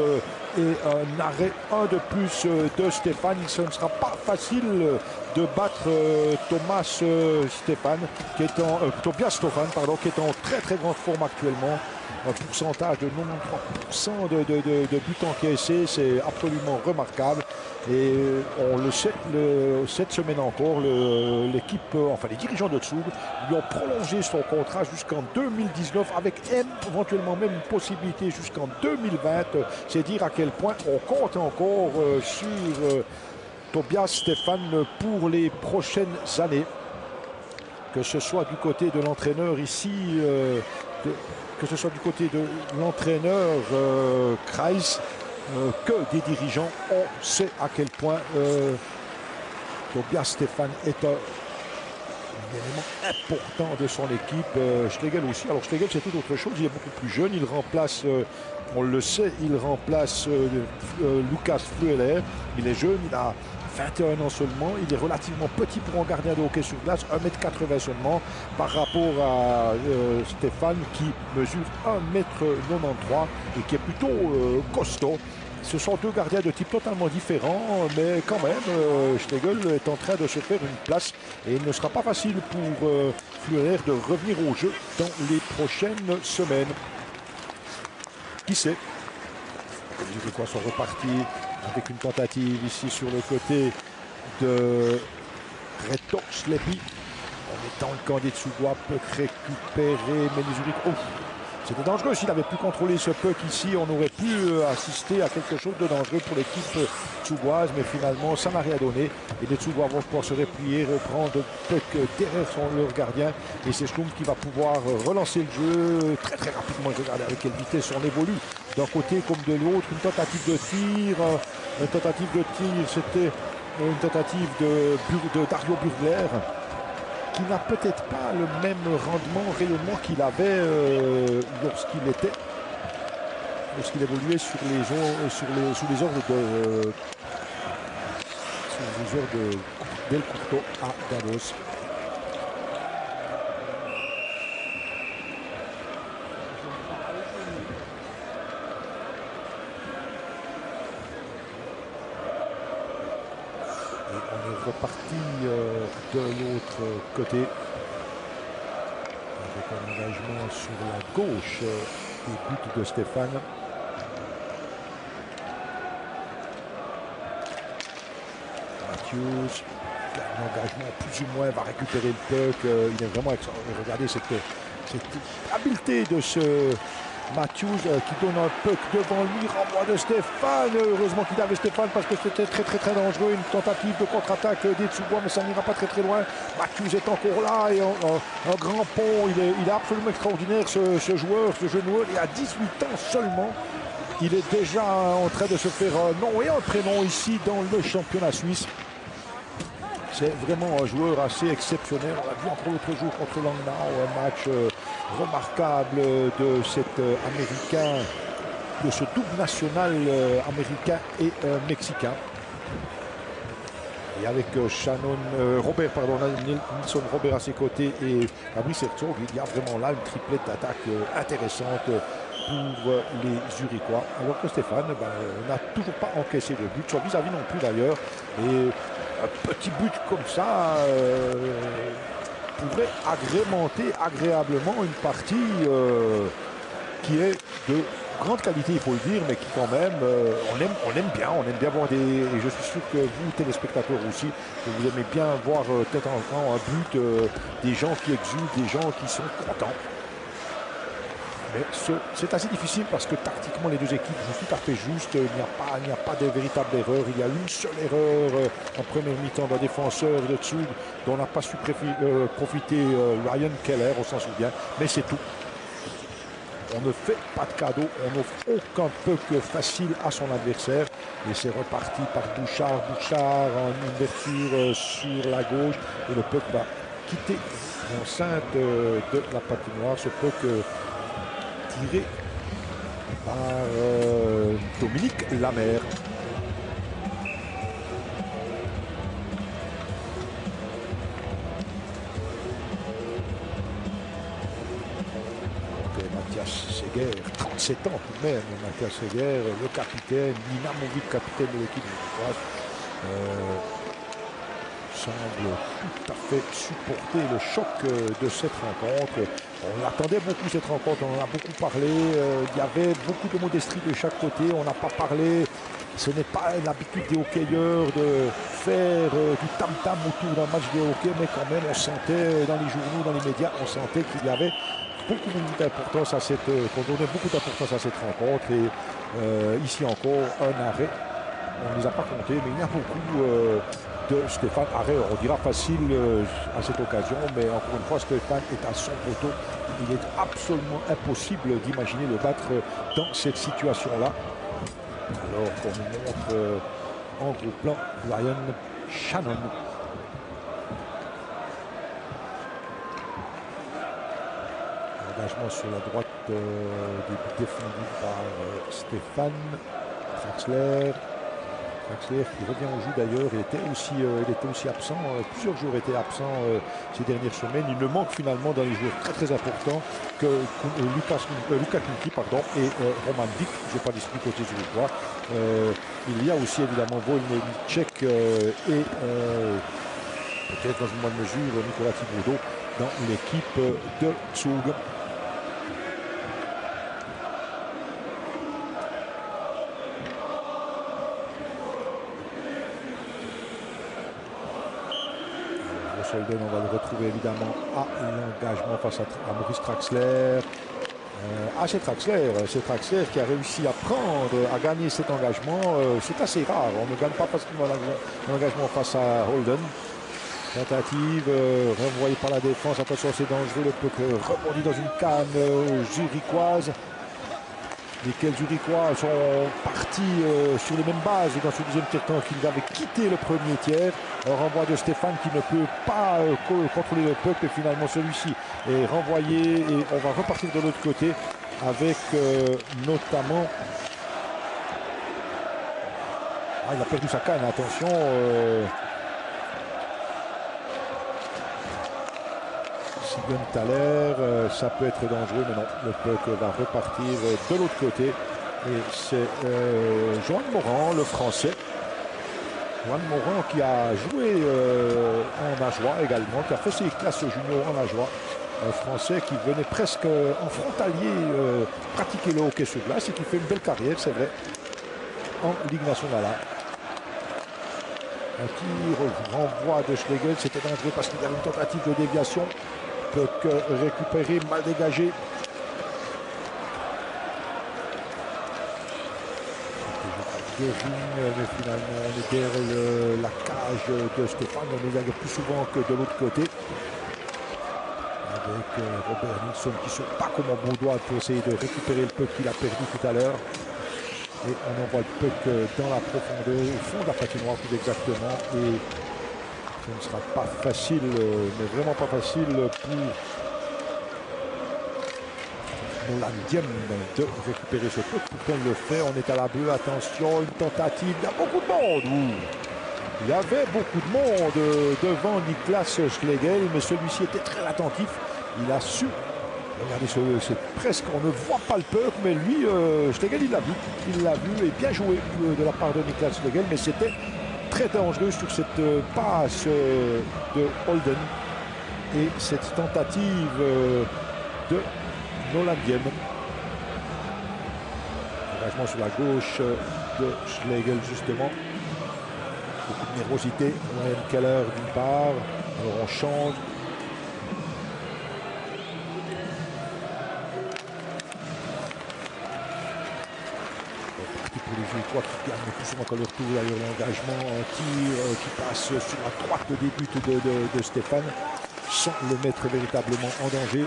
et un arrêt, un de plus de Stéphane. Ce ne sera pas facile de battre Tobias Stefan, pardon, qui est en très très grande forme actuellement. Un pourcentage de 93% de buts encaissés, c'est absolument remarquable. Et on le sait, cette semaine encore, l'équipe, enfin les dirigeants de Zug lui ont prolongé son contrat jusqu'en 2019 avec éventuellement même une possibilité jusqu'en 2020. C'est dire à quel point on compte encore sur Tobias Stefan pour les prochaines années. Que ce soit du côté de l'entraîneur ici, que ce soit du côté de l'entraîneur Kreis, que des dirigeants, on sait à quel point Tobias Stefan est un élément important de son équipe. Schlegel aussi. Alors Schlegel, c'est tout autre chose. Il est beaucoup plus jeune. Il remplace, on le sait, il remplace Lukas Fleueler. Il est jeune, il a 21 ans seulement. Il est relativement petit pour un gardien de hockey sur glace, 1m80 seulement, par rapport à Stéphane qui mesure 1m93 et qui est plutôt costaud. Ce sont deux gardiens de type totalement différents, mais quand même, Schlegel est en train de se faire une place et il ne sera pas facile pour Fleurer de revenir au jeu dans les prochaines semaines. Qui sait? Les Zurichois sont repartis avec une tentative ici sur le côté de Reto Slepi. En étant le camp des Tsugois peut récupérer, mais les Zurichois... C'était dangereux s'il avait pu contrôler ce puck ici. On aurait pu assister à quelque chose de dangereux pour l'équipe tsugoise, mais finalement, ça n'a rien donné. Et les Tsugois vont pouvoir se replier, reprendre le puck derrière leur gardien. Et c'est Schlum qui va pouvoir relancer le jeu très très rapidement. Regardez avec quelle vitesse on évolue d'un côté comme de l'autre. Une tentative de tir. C'était une tentative de Dario Burgler, qui n'a peut-être pas le même rendement, rayonnement qu'il avait lorsqu'il évoluait sous les ordres de Del Curto à Davos. On est reparti de l'autre côté avec un engagement sur la gauche des buts de Stéphane. Matthews, un engagement plus ou moins, va récupérer le puck. Il est vraiment extraordinaire. Regardez cette habileté de ce Matthews qui donne un puck devant lui, renvoi de Stéphane. Heureusement qu'il avait Stéphane parce que c'était très dangereux. Une tentative de contre-attaque des Tsugois, mais ça n'ira pas très loin. Matthews est encore là et un grand pont. Il est absolument extraordinaire ce joueur, ce jeune joueur. Il a 18 ans seulement. Il est déjà en train de se faire un nom et un prénom ici dans le championnat suisse. C'est vraiment un joueur assez exceptionnel. On l'a vu encore l'autre jour contre Langnau, un match remarquable de cet Américain, de ce double national américain et mexicain. Et avec Nilsson Robert à ses côtés et Fabrice Herzog, il y a vraiment là une triplette d'attaque intéressante pour les Zurichois. Alors que Stéphane n'a toujours pas encaissé de but, son vis-à-vis non plus d'ailleurs. Et un petit but comme ça pourrait agrémenter agréablement une partie qui est de grande qualité, il faut le dire, mais qui quand même, on aime bien voir des... Et je suis sûr que vous, téléspectateurs aussi, que vous aimez bien voir peut-être un but, des gens qui exultent, des gens qui sont contents. Mais c'est assez difficile parce que tactiquement les deux équipes jouent tout à fait juste. Il n'y a pas de véritable erreur. Il y a une seule erreur en première mi-temps d'un défenseur de Zug dont n'a pas su profiter Ryan Keller, on s'en souvient. Mais c'est tout. On ne fait pas de cadeau, on n'offre aucun puck facile à son adversaire. Et c'est reparti par Bouchard. Bouchard en ouverture sur la gauche. Et le puck va quitter l'enceinte de la patinoire. Ce puck tiré par Dominique Lamère. Seger, 37 ans tout de même, Mathias Seger, le capitaine, l'inamovible capitaine de l'équipe semble tout à fait supporter le choc de cette rencontre. On attendait beaucoup cette rencontre, on en a beaucoup parlé, il y avait beaucoup de modestie de chaque côté, on n'a pas parlé. Ce n'est pas l'habitude des hockeyeurs de faire du tam-tam autour d'un match de hockey, mais quand même on sentait dans les journaux, dans les médias, on sentait qu'il y avait beaucoup d'importance à qu'on donnait beaucoup d'importance à cette rencontre. Et ici encore, un arrêt. On ne les a pas comptés, mais il y a beaucoup de Stéphane. Arrêt, on dira facile à cette occasion, mais encore une fois, Stéphane est à son poteau. Il est absolument impossible d'imaginer le battre dans cette situation-là. Alors qu'on nous montre en gros plan Ryan Shannon. Engagement sur la droite défendu par Stéphane Traxler. Traxler qui revient au jeu d'ailleurs, il était aussi absent, plusieurs jours étaient absents ces dernières semaines. Il ne manque finalement dans les joueurs très importants que Luka Kunki et Roman Dick, je n'ai pas d'esprit côté zurichois. Il y a aussi évidemment Volnecek et peut-être dans une moindre mesure Nicolas Thibaudot dans l'équipe de Zug. Solden, on va le retrouver évidemment à l'engagement face à Maurice Traxler. C'est Traxler qui a réussi à gagner cet engagement. C'est assez rare, on ne gagne pas facilement l'engagement face à Holden. Tentative renvoyée par la défense, attention c'est dangereux, le puck rebondit dans une canne zurichoise. Lesquels Zurichois sont partis sur les mêmes bases dans ce deuxième tiers-temps qu'ils avaient quitté le premier tiers. Un renvoi de Stéphane qui ne peut pas contrôler le puck et finalement celui-ci est renvoyé et on va repartir de l'autre côté avec notamment... il a perdu sa canne, attention. Siegenthaler, ça peut être dangereux, mais non, le puck va repartir de l'autre côté. Et c'est Johan Morand, le français. Johan Morand qui a joué en nageois également, qui a fait ses classes juniors en nageois. Un français qui venait presque en frontalier pratiquer le hockey sur glace et qui fait une belle carrière, c'est vrai, en Ligue nationale. Un tir renvoi de Schlegel, c'était dangereux parce qu'il y avait une tentative de déviation. Puck récupéré, mal dégagé. Mais finalement on est derrière la cage de Stéphane, on est plus souvent que de l'autre côté. Avec Robert Nilsson qui se bat comme un bon doigt pour essayer de récupérer le puck qu'il a perdu tout à l'heure. Et on envoie le puck dans la profondeur, au fond de la patinoire plus exactement. Et ce ne sera pas facile, mais vraiment pas facile pour Nolan Diem de récupérer ce puck. Pourtant il le fait, on est à la bleue, attention, une tentative, il y a beaucoup de monde. Il y avait beaucoup de monde devant Niklas Schlegel, mais celui-ci était très attentif. Il a su, regardez, c'est presque, on ne voit pas le puck, mais lui, Schlegel, il l'a vu et bien joué de la part de Niklas Schlegel, mais c'était très dangereux sur cette passe de Holden et cette tentative de Nolan Diem. Engagement sur la gauche de Schlegel justement. Beaucoup de nervosité. Ryan Keller d'une part. Alors on change. Parti pour les Zurichois qui gagnent plus souvent que leur tour. D'ailleurs l'engagement, un tir qui passe sur la droite des buts de Stéphane sans le mettre véritablement en danger.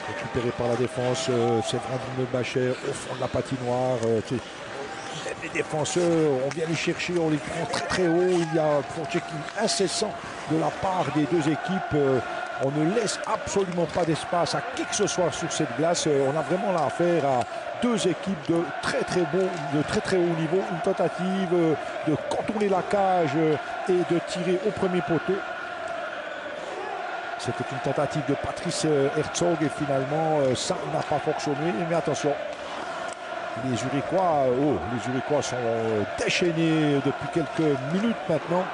Récupéré par la défense, c'est Vladimir Bacher au fond de la patinoire. Les défenseurs, on vient les chercher, on les prend très haut. Il y a un checking incessant de la part des deux équipes. On ne laisse absolument pas d'espace à qui que ce soit sur cette glace. On a vraiment là affaire à deux équipes de très haut niveau. Une tentative de contourner la cage et de tirer au premier poteau. C'était une tentative de Patrice Herzog et finalement ça n'a pas fonctionné. Mais attention, les Zurichois sont déchaînés depuis quelques minutes maintenant.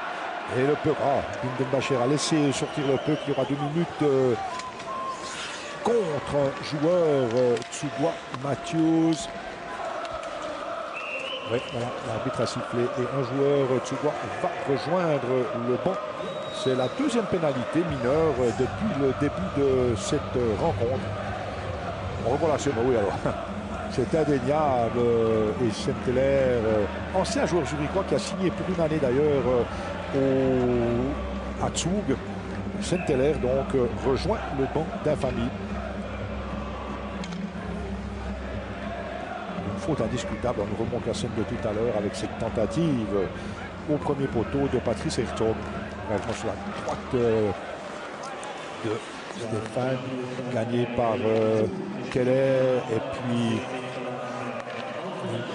Et le puck, Bindenbacher a laissé sortir le puck. Il y aura 2 minutes contre un joueur Tsugwa Matthews. Oui, voilà, l'arbitre a sifflé et un joueur Tsugwa va rejoindre le banc. C'est la deuxième pénalité mineure depuis le début de cette rencontre. On revoit la scène, oui alors. C'est indéniable. Et Saint-Hilaire, ancien joueur zurichois qui a signé pour une année d'ailleurs à Zug. Saint-Hilaire donc rejoint le banc d'infamie. Une faute indiscutable. On remonte la scène de tout à l'heure avec cette tentative au premier poteau de Patrice Herzog. Vraiment sur la droite de Stéphane, gagné par Keller et puis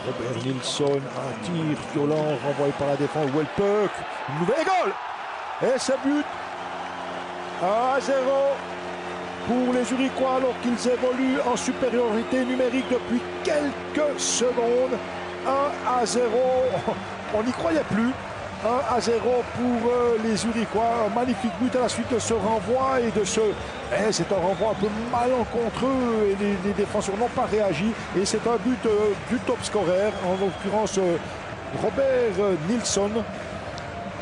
Robert Nilsson, un tir violent renvoyé par la défense. Wellpuck, une nouvelle goal et ce but 1-0 pour les Zurichois alors qu'ils évoluent en supériorité numérique depuis quelques secondes. 1-0, on n'y croyait plus. 1-0 pour les Zurichois. Un magnifique but à la suite de ce renvoi et de ce... c'est un renvoi un peu malencontreux et les défenseurs n'ont pas réagi. Et c'est un but du top scorer, en l'occurrence Robert Nilsson.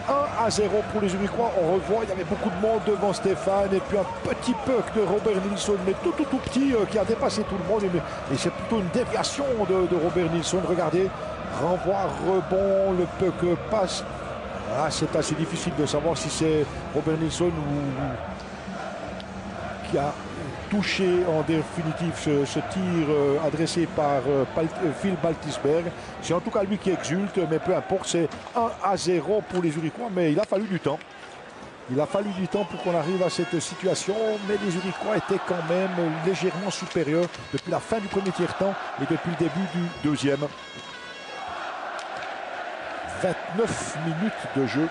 1-0 pour les Zurichois. On revoit, il y avait beaucoup de monde devant Stéphane et puis un petit puck de Robert Nilsson, mais tout petit, qui a dépassé tout le monde. Et c'est plutôt une déviation de Robert Nilsson. Regardez, renvoi, rebond, le puck passe. Ah, c'est assez difficile de savoir si c'est Robert Nilsson qui a touché en définitive ce tir adressé par Phil Baltisberg. C'est en tout cas lui qui exulte, mais peu importe, c'est 1-0 pour les Zurichois, mais il a fallu du temps. Il a fallu du temps pour qu'on arrive à cette situation, mais les Zurichois étaient quand même légèrement supérieurs depuis la fin du premier tiers-temps et depuis le début du deuxième. 29 minutes de jeu.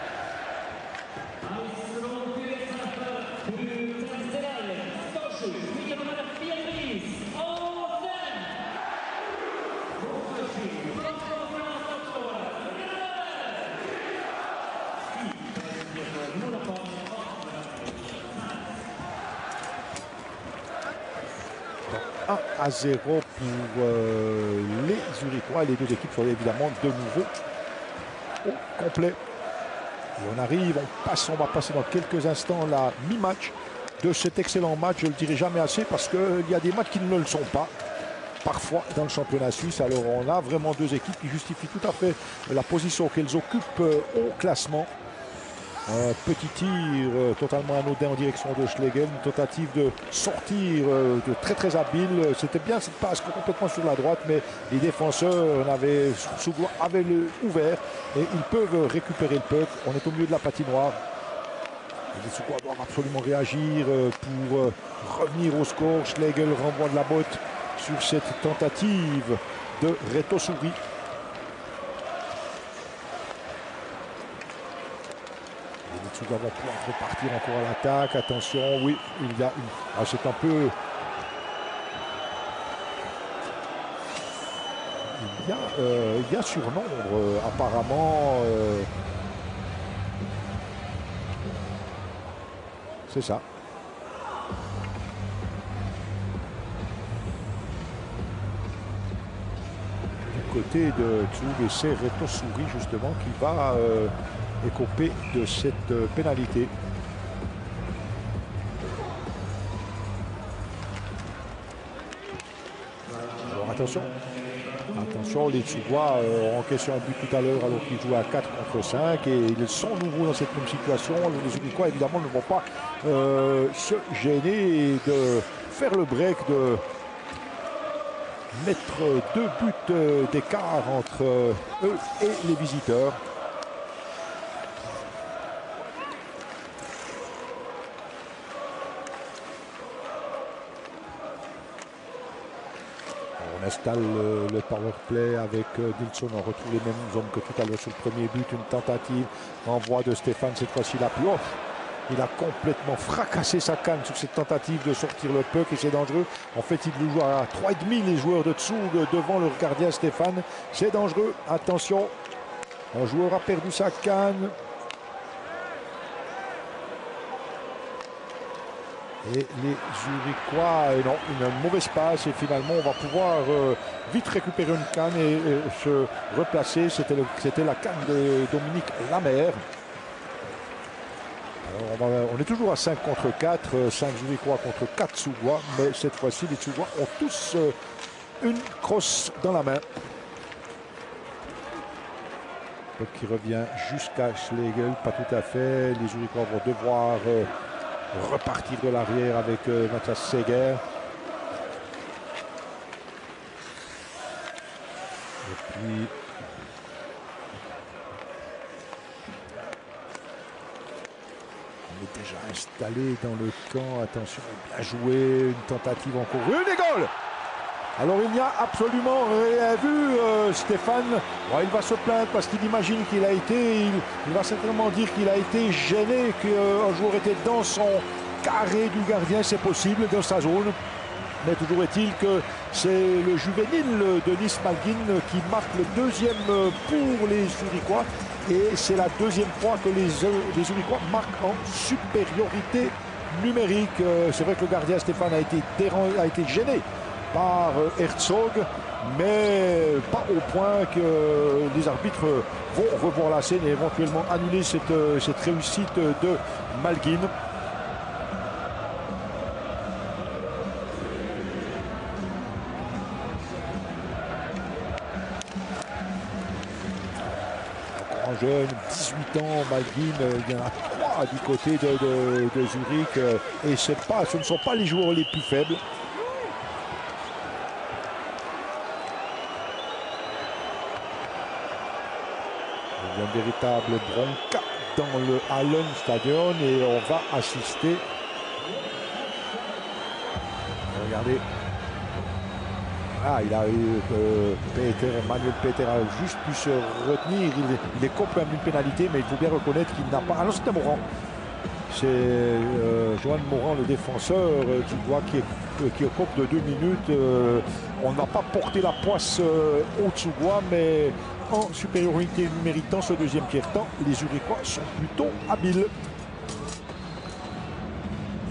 Donc, 1-0 pour les Zurichois. Les deux équipes sont évidemment de nouveau au complet. Et on va passer dans quelques instants la mi-match de cet excellent match. Je ne le dirai jamais assez parce qu'il y a des matchs qui ne le sont pas parfois dans le championnat suisse. Alors on a vraiment deux équipes qui justifient tout à fait la position qu'elles occupent au classement. Un petit tir totalement anodin en direction de Schlegel, une tentative de sortir de très habile. C'était bien cette passe complètement sur la droite, mais les défenseurs avaient le ouvert et ils peuvent récupérer le puck. On est au milieu de la patinoire. Les Tsugwa doivent absolument réagir pour revenir au score. Schlegel renvoie de la botte sur cette tentative de Reto Souris. Les Tsugwa vont pouvoir repartir encore à l'attaque. Attention, oui, il y a une... c'est un peu... Il y a surnombre, apparemment. C'est ça. Du côté de Tsug, et c'est Reto Souris justement qui va écoper de cette pénalité. Alors attention. Attention, les Tsugwa ont encaissé un but tout à l'heure alors qu'ils jouaient à 4 contre 5 et ils sont nouveaux dans cette même situation. Les Zurichois évidemment ne vont pas se gêner de faire le break, de mettre 2 buts d'écart entre eux et les visiteurs. On installe le power play avec Nilsson. On retrouve les mêmes zones que tout à l'heure sur le premier but. Une tentative. Envoi de Stéphane, cette fois-ci la plus haute. Il a complètement fracassé sa canne sur cette tentative de sortir le puck et c'est dangereux. En fait, il joue à 3,5 les joueurs de dessous devant leur gardien Stéphane. C'est dangereux. Attention, un joueur a perdu sa canne. Et les Zurichois, non, une mauvaise passe et finalement on va pouvoir vite récupérer une canne et se replacer. C'était la canne de Dominique Lamère. Alors on est toujours à 5 contre 4, 5 Zurichois contre 4 Tsougois, mais cette fois-ci les Tsougois ont tous une crosse dans la main. Qui revient jusqu'à Schlegel, pas tout à fait. Les Zurichois vont devoir repartir de l'arrière avec Mathias Seger. Et puis on est déjà installé dans le camp. Attention, bien joué. Une tentative encore. Une et goal! Alors il n'y a absolument rien vu, Stéphane. Bon, il va se plaindre parce qu'il imagine qu'il a été, il va certainement dire qu'il a été gêné, qu'un joueur était dans son carré du gardien, c'est possible, dans sa zone. Mais toujours est-il que c'est le juvénile Denis Malguin qui marque le deuxième pour les Zurichois. Et c'est la deuxième fois que les Zurichois marquent en supériorité numérique. C'est vrai que le gardien Stéphane a été gêné par Herzog, mais pas au point que les arbitres vont revoir la scène et éventuellement annuler cette réussite de Malguin. Encore un jeune, 18 ans, Malguin, il y en a 3 du côté de Zurich et ce ne sont pas les joueurs les plus faibles. Il y a une véritable bronca dans le Hallenstadion et on va assister. Regardez. Ah, il a eu Manuel Peter a juste pu se retenir. Il est contre même une pénalité, mais il faut bien reconnaître qu'il n'a pas. Ah non, c'était Morand. C'est Johan Morand, le défenseur, qui occupe de 2 minutes. On n'a pas porté la poisse au Tsougois, mais en supériorité numérique dans ce deuxième tiers-temps, les Zurichois sont plutôt habiles.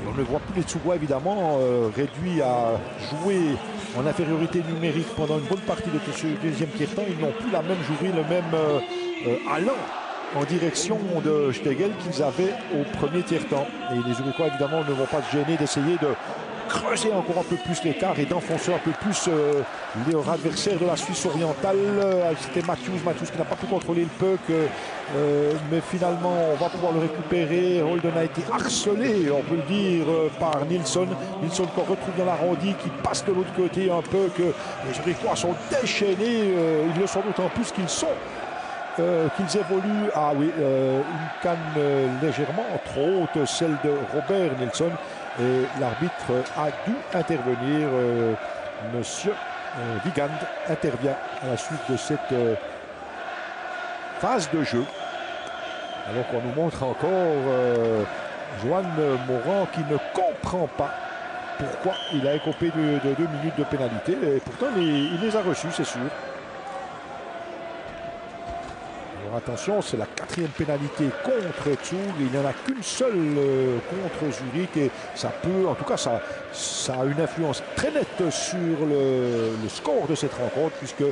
Et on ne voit plus les Tsougois évidemment réduits à jouer en infériorité numérique pendant une bonne partie de ce deuxième tiers-temps. Ils n'ont plus la même jouerie, le même allant en direction de Schlegel qu'ils avaient au premier tiers-temps. Et les Zurichois évidemment ne vont pas se gêner d'essayer de creuser encore un peu plus l'écart et d'enfoncer un peu plus leur adversaire de la Suisse orientale. C'était Matthews qui n'a pas pu contrôler le puck, mais finalement on va pouvoir le récupérer. Holden a été harcelé, on peut le dire, par Nilsson. Nilsson qu'on retrouve dans l'arrondi, qui passe de l'autre côté un peu, que les Zurichois sont déchaînés, ils le sont d'autant plus qu'ils sont qu'ils évoluent. Ah oui, une canne légèrement trop haute, celle de Robert Nilsson. Et l'arbitre a dû intervenir. Monsieur Vigand intervient à la suite de cette phase de jeu. Alors qu'on nous montre encore Johan Morand qui ne comprend pas pourquoi il a écopé de 2 minutes de pénalité. Et pourtant, il les a reçus, c'est sûr. Alors attention, c'est la 4e pénalité contre Zug. Il n'y en a qu'une seule contre Zurich et ça peut, en tout cas, ça a une influence très nette sur le score de cette rencontre, puisque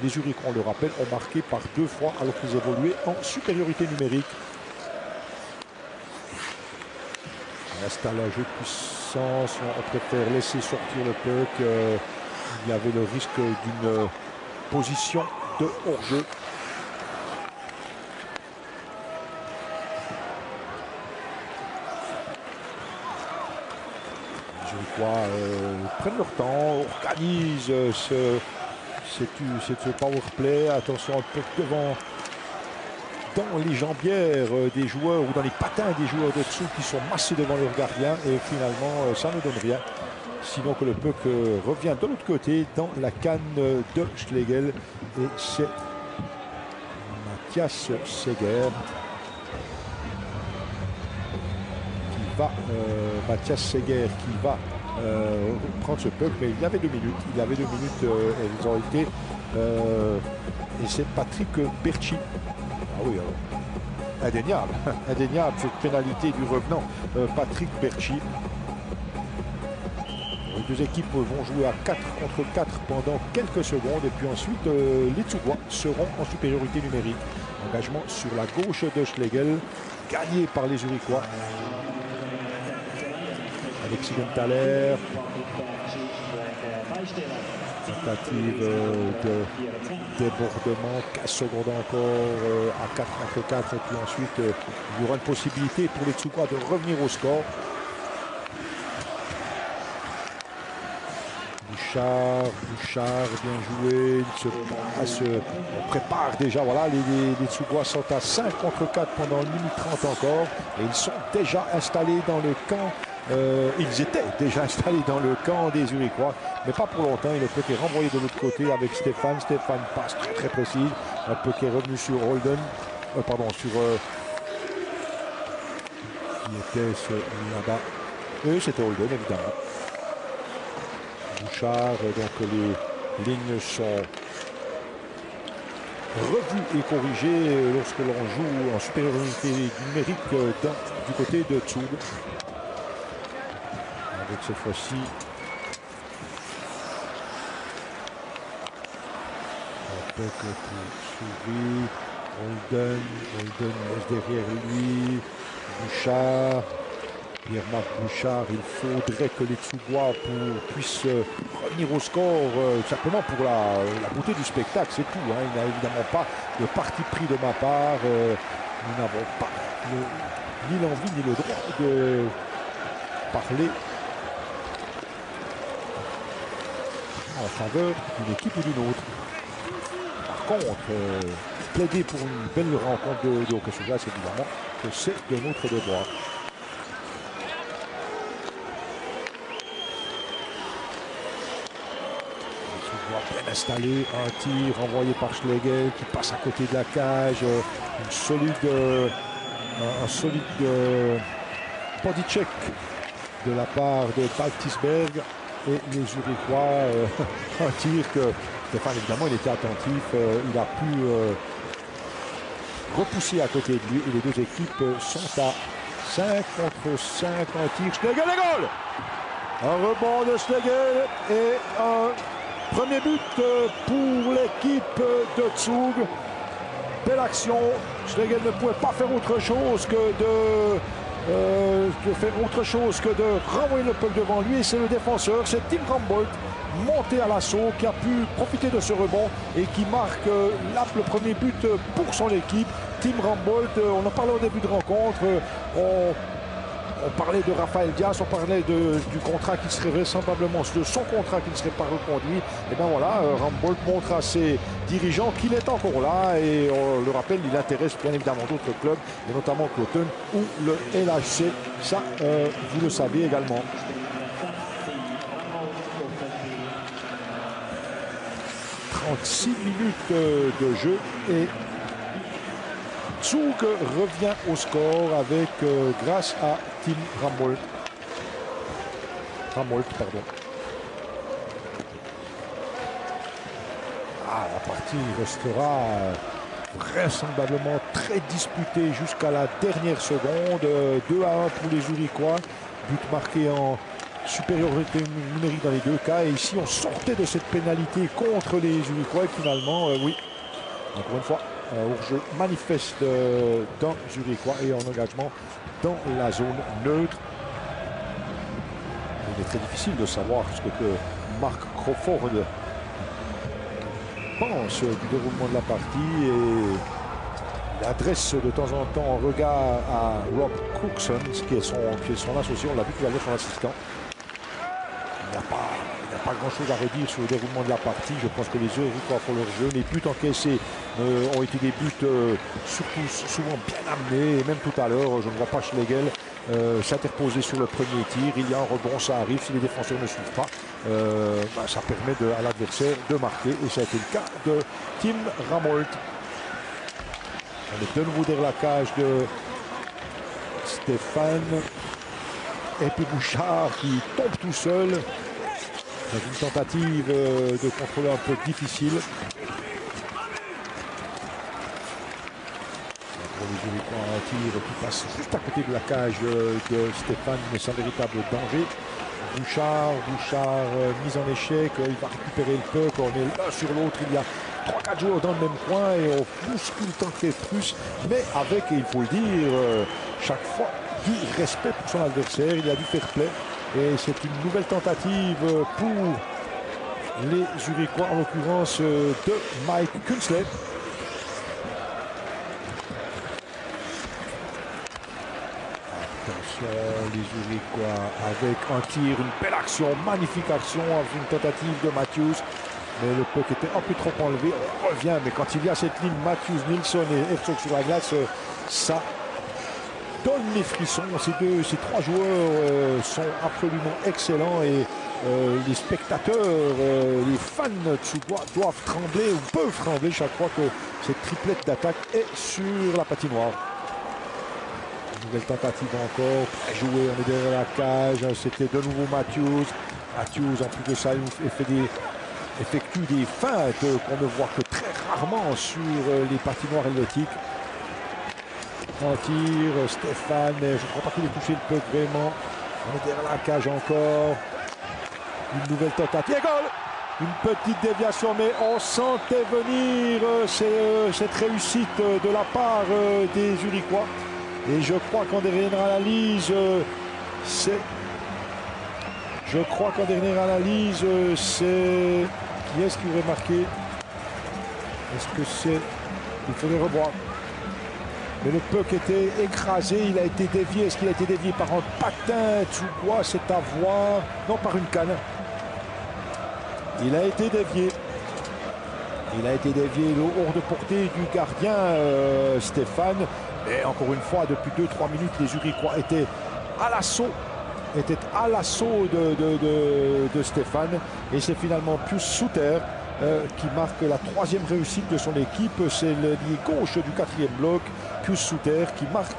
les Zurich, on le rappelle, ont marqué par 2 fois alors qu'ils évoluaient en supériorité numérique. On installe un jeu de puissance, on préfère laisser sortir le puck. Il y avait le risque d'une position de hors-jeu. Prennent leur temps, organisent ce power play. Attention un peu devant, dans les jambières des joueurs ou dans les patins des joueurs de dessous qui sont massés devant leur gardien. Et finalement, ça ne donne rien. Sinon que le puck revient de l'autre côté dans la canne de Schlegel. Et c'est Mathias Seger. va, Mathias Seger qui va prendre ce puck, mais il y avait 2 minutes. Il y avait 2 minutes et ils ont été. Et c'est Patrick Berchi. Ah oui, indéniable, indéniable cette pénalité du revenant Patrick Berchi. Les deux équipes vont jouer à 4 contre 4 pendant quelques secondes et puis ensuite les Tsougois seront en supériorité numérique. Engagement sur la gauche de Schlegel, gagné par les Zurichois. Alexis Genthaler. Tentative de débordement, 15 secondes encore à 4 contre 4 et puis ensuite il y aura une possibilité pour les Tsougois de revenir au score. Bouchard, bien joué, on prépare déjà, voilà, les Tsougois sont à 5 contre 4 pendant 1 minute 30 encore et ils sont déjà installés dans le camp. Ils étaient déjà installés dans le camp des Zurichois, mais pas pour longtemps. Il a été renvoyé de l'autre côté avec Stéphane. Stéphane passe très précise. Un peu qui est revenu sur Holden. Qui était là-bas. Et c'était Holden, évidemment. Bouchard, donc les lignes sont revues et corrigées lorsque l'on joue en supériorité numérique du côté de Tsug. Avec cette fois-ci un peu que pour Souris, Holden laisse derrière lui, Bouchard, Pierre-Marc Bouchard. Il faudrait que les Tsougois puissent revenir au score, simplement pour la beauté du spectacle, c'est tout. Hein. Il n'y a évidemment pas de parti pris de ma part. Nous n'avons pas ni l'envie ni le droit de parler en faveur d'une équipe ou d'une autre. Par contre, plaider pour une belle rencontre de hockey sur glace, évidemment, que c'est de notre devoir. Bien installé, un tir envoyé par Schlegel qui passe à côté de la cage, un solide body check de la part de Baltisberg. Et les Zurichois, un tir que Stéphane, évidemment, il était attentif. Il a pu repousser à côté de lui. Et les deux équipes sont à 5 contre 5. Un tir. Schlegel et goal! Un rebond de Schlegel et un premier but pour l'équipe de Tsug. Belle action. Schlegel ne pouvait pas faire autre chose que de renvoyer le puck devant lui, et c'est le défenseur, c'est Tim Rambold, monté à l'assaut, qui a pu profiter de ce rebond et qui marque le premier but pour son équipe. Tim Rambold, on en parlait au début de rencontre, on parlait de Raphaël Diaz, on parlait du contrat qui serait vraisemblablement, de son contrat qui ne serait pas reconduit. Et bien voilà, Rambold montre à ses dirigeants qu'il est encore là, et on le rappelle, il intéresse bien évidemment d'autres clubs, et notamment Cloton ou le LHC. Ça, vous le savez également. « 36 minutes de jeu et Tsug revient au score avec grâce à Tim Rambold. La partie restera vraisemblablement très disputée jusqu'à la dernière seconde. 2-1 pour les Zurichois. But marqué en supériorité numérique dans les deux cas. Et ici, on sortait de cette pénalité contre les Zurichois. Et finalement, oui, encore une fois, hors-jeu manifeste dans Zurichois et en engagement dans la zone neutre. Il est très difficile de savoir ce que Mark Crawford pense du déroulement de la partie, et il adresse de temps en temps un regard à Rob Cookson, qui est son associé. On l'a vu tout à l'heure, son assistant. Il n'y a pas grand-chose à redire sur le déroulement de la partie. Je pense que les Zurichois font leur jeu. Les buts encaissés ont été des buts surtout souvent bien amenés. Et même tout à l'heure, je ne vois pas Schlegel s'interposer sur le premier tir. Il y a un rebond, ça arrive. Si les défenseurs ne suivent pas, ça permet à l'adversaire de marquer. Et ça a été le cas de Tim Rambold. On est de nouveau derrière la cage de Stéphane. Et puis Bouchard qui tombe tout seul dans une tentative de contrôle un peu difficile. Pour les Zurichois, un tir qui passe juste à côté de la cage de Stéphane, mais sans véritable danger. Bouchard mise en échec, il va récupérer le puck, on est l'un sur l'autre, il y a 3-4 joueurs dans le même coin et on bouscule tant que plus, mais avec, et il faut le dire, chaque fois du respect pour son adversaire, il y a du fair play et c'est une nouvelle tentative pour les Zurichois, en l'occurrence de Mike Kunsley. Attention, les Zurichois avec un tir, une belle action, magnifique action, avec une tentative de Matthews. Mais le puck était un peu trop enlevé, on revient, mais quand il y a cette ligne Matthews, Nilsson et Herzog sur la glace, ça donne les frissons. Ces trois joueurs sont absolument excellents et les spectateurs, les fans de Tsougoua doivent trembler ou peuvent trembler chaque fois que cette triplette d'attaque est sur la patinoire. Nouvelle tentative encore, joué, on est derrière la cage, c'était de nouveau Matthews. Matthews, en plus de ça, il effectue des feintes qu'on ne voit que très rarement sur les patinoires helvétiques. Un tir, Stéphane, je ne crois pas qu'il ait touché le puck vraiment. On est derrière la cage encore. Une nouvelle tentative, goal! Une petite déviation, mais on sentait venir cette réussite de la part des Zurichois. Et je crois qu'en dernière analyse, c'est... Je crois qu'en dernière analyse, c'est... Qui est-ce qui aurait marqué? Est-ce que c'est... Il faudrait revoir. Mais le puck était écrasé, il a été dévié. Est-ce qu'il a été dévié par un patin? Tsougoua, c'est à voir. Non, par une canne. Il a été dévié. Il a été dévié hors de portée du gardien Stéphane. Et encore une fois, depuis 2-3 minutes, les Zurichois étaient à l'assaut. De Stéphane. Et c'est finalement Pius Souter qui marque la troisième réussite de son équipe. C'est le lié gauche du quatrième bloc, Pius Souter, qui marque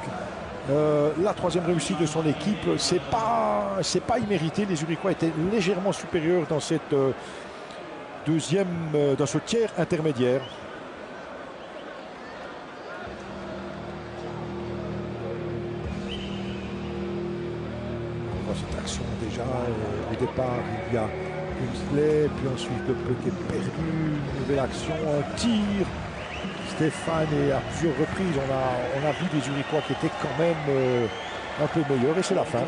la troisième réussite de son équipe. C'est pas immérité. Les Zurichois étaient légèrement supérieurs dans cette dans ce tiers intermédiaire. Cette action déjà, au départ il y a Kunsley, puis ensuite le puck est perdu, une nouvelle action, un tir. Stéphane, et à plusieurs reprises on a vu des Zurichois qui étaient quand même un peu meilleurs, et c'est la fin.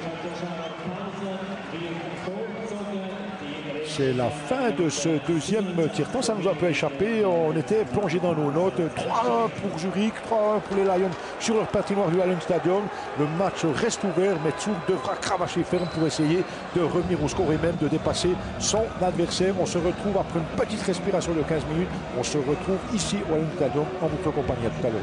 C'est la fin de ce deuxième tiers-temps, ça nous a un peu échappé, on était plongé dans nos notes. 3-1 pour Zurich, 3-1 pour les Lions sur leur patinoire du Allianz Stadium. Le match reste ouvert, mais Zug devra cravacher ferme pour essayer de revenir au score et même de dépasser son adversaire. On se retrouve après une petite respiration de 15 minutes, on se retrouve ici au Allianz Stadium en votre compagnie. À tout à l'heure.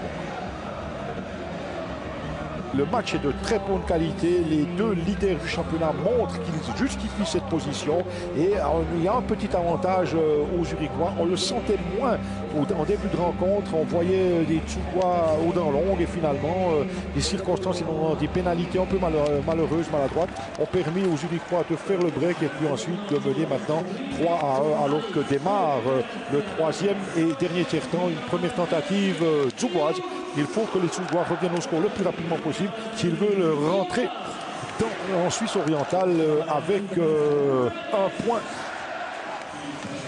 Le match est de très bonne qualité. Les deux leaders du championnat montrent qu'ils justifient cette position. Et il y a un petit avantage aux Zurichois. On le sentait moins en début de rencontre. On voyait des Tsougoua aux dents longues. Et finalement, les circonstances, des pénalités un peu malheureuses, maladroites, ont permis aux Zurichois de faire le break et puis ensuite de mener maintenant 3-1 alors que démarre le troisième et dernier tiers-temps. Une première tentative tsougoise. Il faut que les Tsougois reviennent au score le plus rapidement possible s'ils veulent rentrer en Suisse orientale avec un point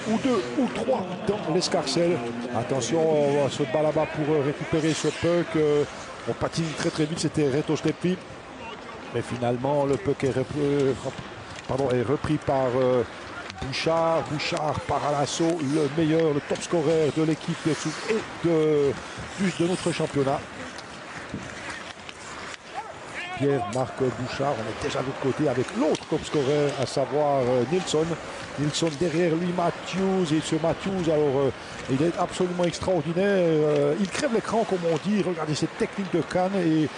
ou deux ou trois dans l'escarcelle. Attention, on va se bat là-bas pour récupérer ce puck. On patine très très vite, c'était Reto Steppi. Mais finalement, le puck est repris par Bouchard. Bouchard part à l'assaut, le meilleur, le top scorer de l'équipe de Zug et de notre championnat. Pierre-Marc Bouchard, on est déjà de l'autre côté avec l'autre top scorer, à savoir Nilsson. Nilsson derrière lui, Matthews, et ce Matthews, alors il est absolument extraordinaire. Il crève l'écran comme on dit, regardez cette technique de canne, et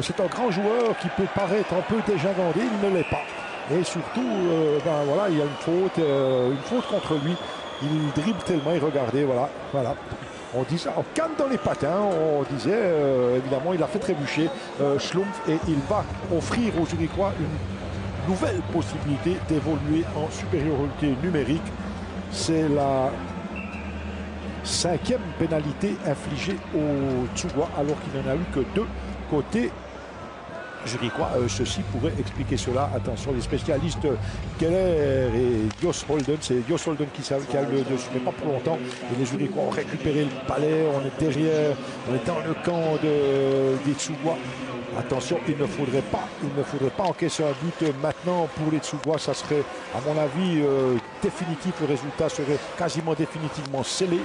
c'est un grand joueur qui peut paraître un peu dégingandé, il ne l'est pas. Et surtout, voilà, il y a une faute contre lui. Il dribble tellement, et regardez, voilà. On dit ça, on canne dans les patins, on disait, évidemment, il a fait trébucher Schlumpf, et il va offrir aux Zurichois nouvelle possibilité d'évoluer en supériorité numérique. C'est la 5e pénalité infligée aux Tsugois alors qu'il n'en a eu que 2 côté zurichois. Ceci pourrait expliquer cela. Attention, les spécialistes Keller et Jos Holden, c'est Jos Holden qui a eu le dessus, mais pas pour longtemps. Et les Zurichois ont récupéré le palais, on est derrière, on est dans le camp des Tsugois. Attention, il ne faudrait pas encaisser un but maintenant pour les Tsugois. Ça serait, à mon avis, définitif. Le résultat serait quasiment définitivement scellé.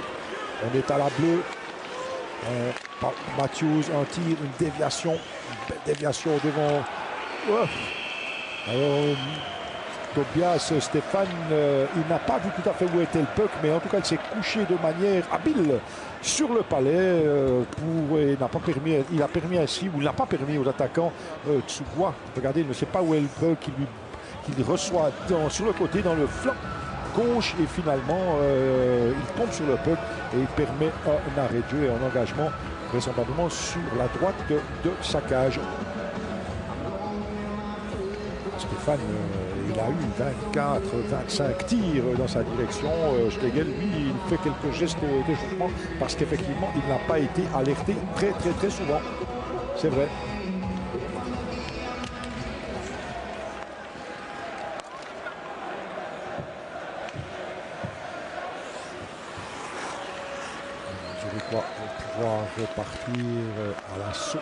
On est à la bleue. Matthews, un tir, une déviation. Une belle déviation devant. Alors, Tobias Stéphane, il n'a pas vu tout à fait où était le puck, mais en tout cas, il s'est couché de manière habile sur le palais. Il a permis ainsi, ou il n'a pas permis aux attaquants Tsugois. Regardez, il ne sait pas où est le puck qu'il reçoit sur le côté, dans le flanc gauche, et finalement, il tombe sur le puck et il permet un arrêt de jeu et un engagement vraisemblablement sur la droite de sa Stéphane, il a eu 24-25 tirs dans sa direction. Schlegel, lui, il fait quelques gestes d'échauffement parce qu'effectivement, il n'a pas été alerté très souvent. C'est vrai. Je vais pouvoir repartir à l'assaut.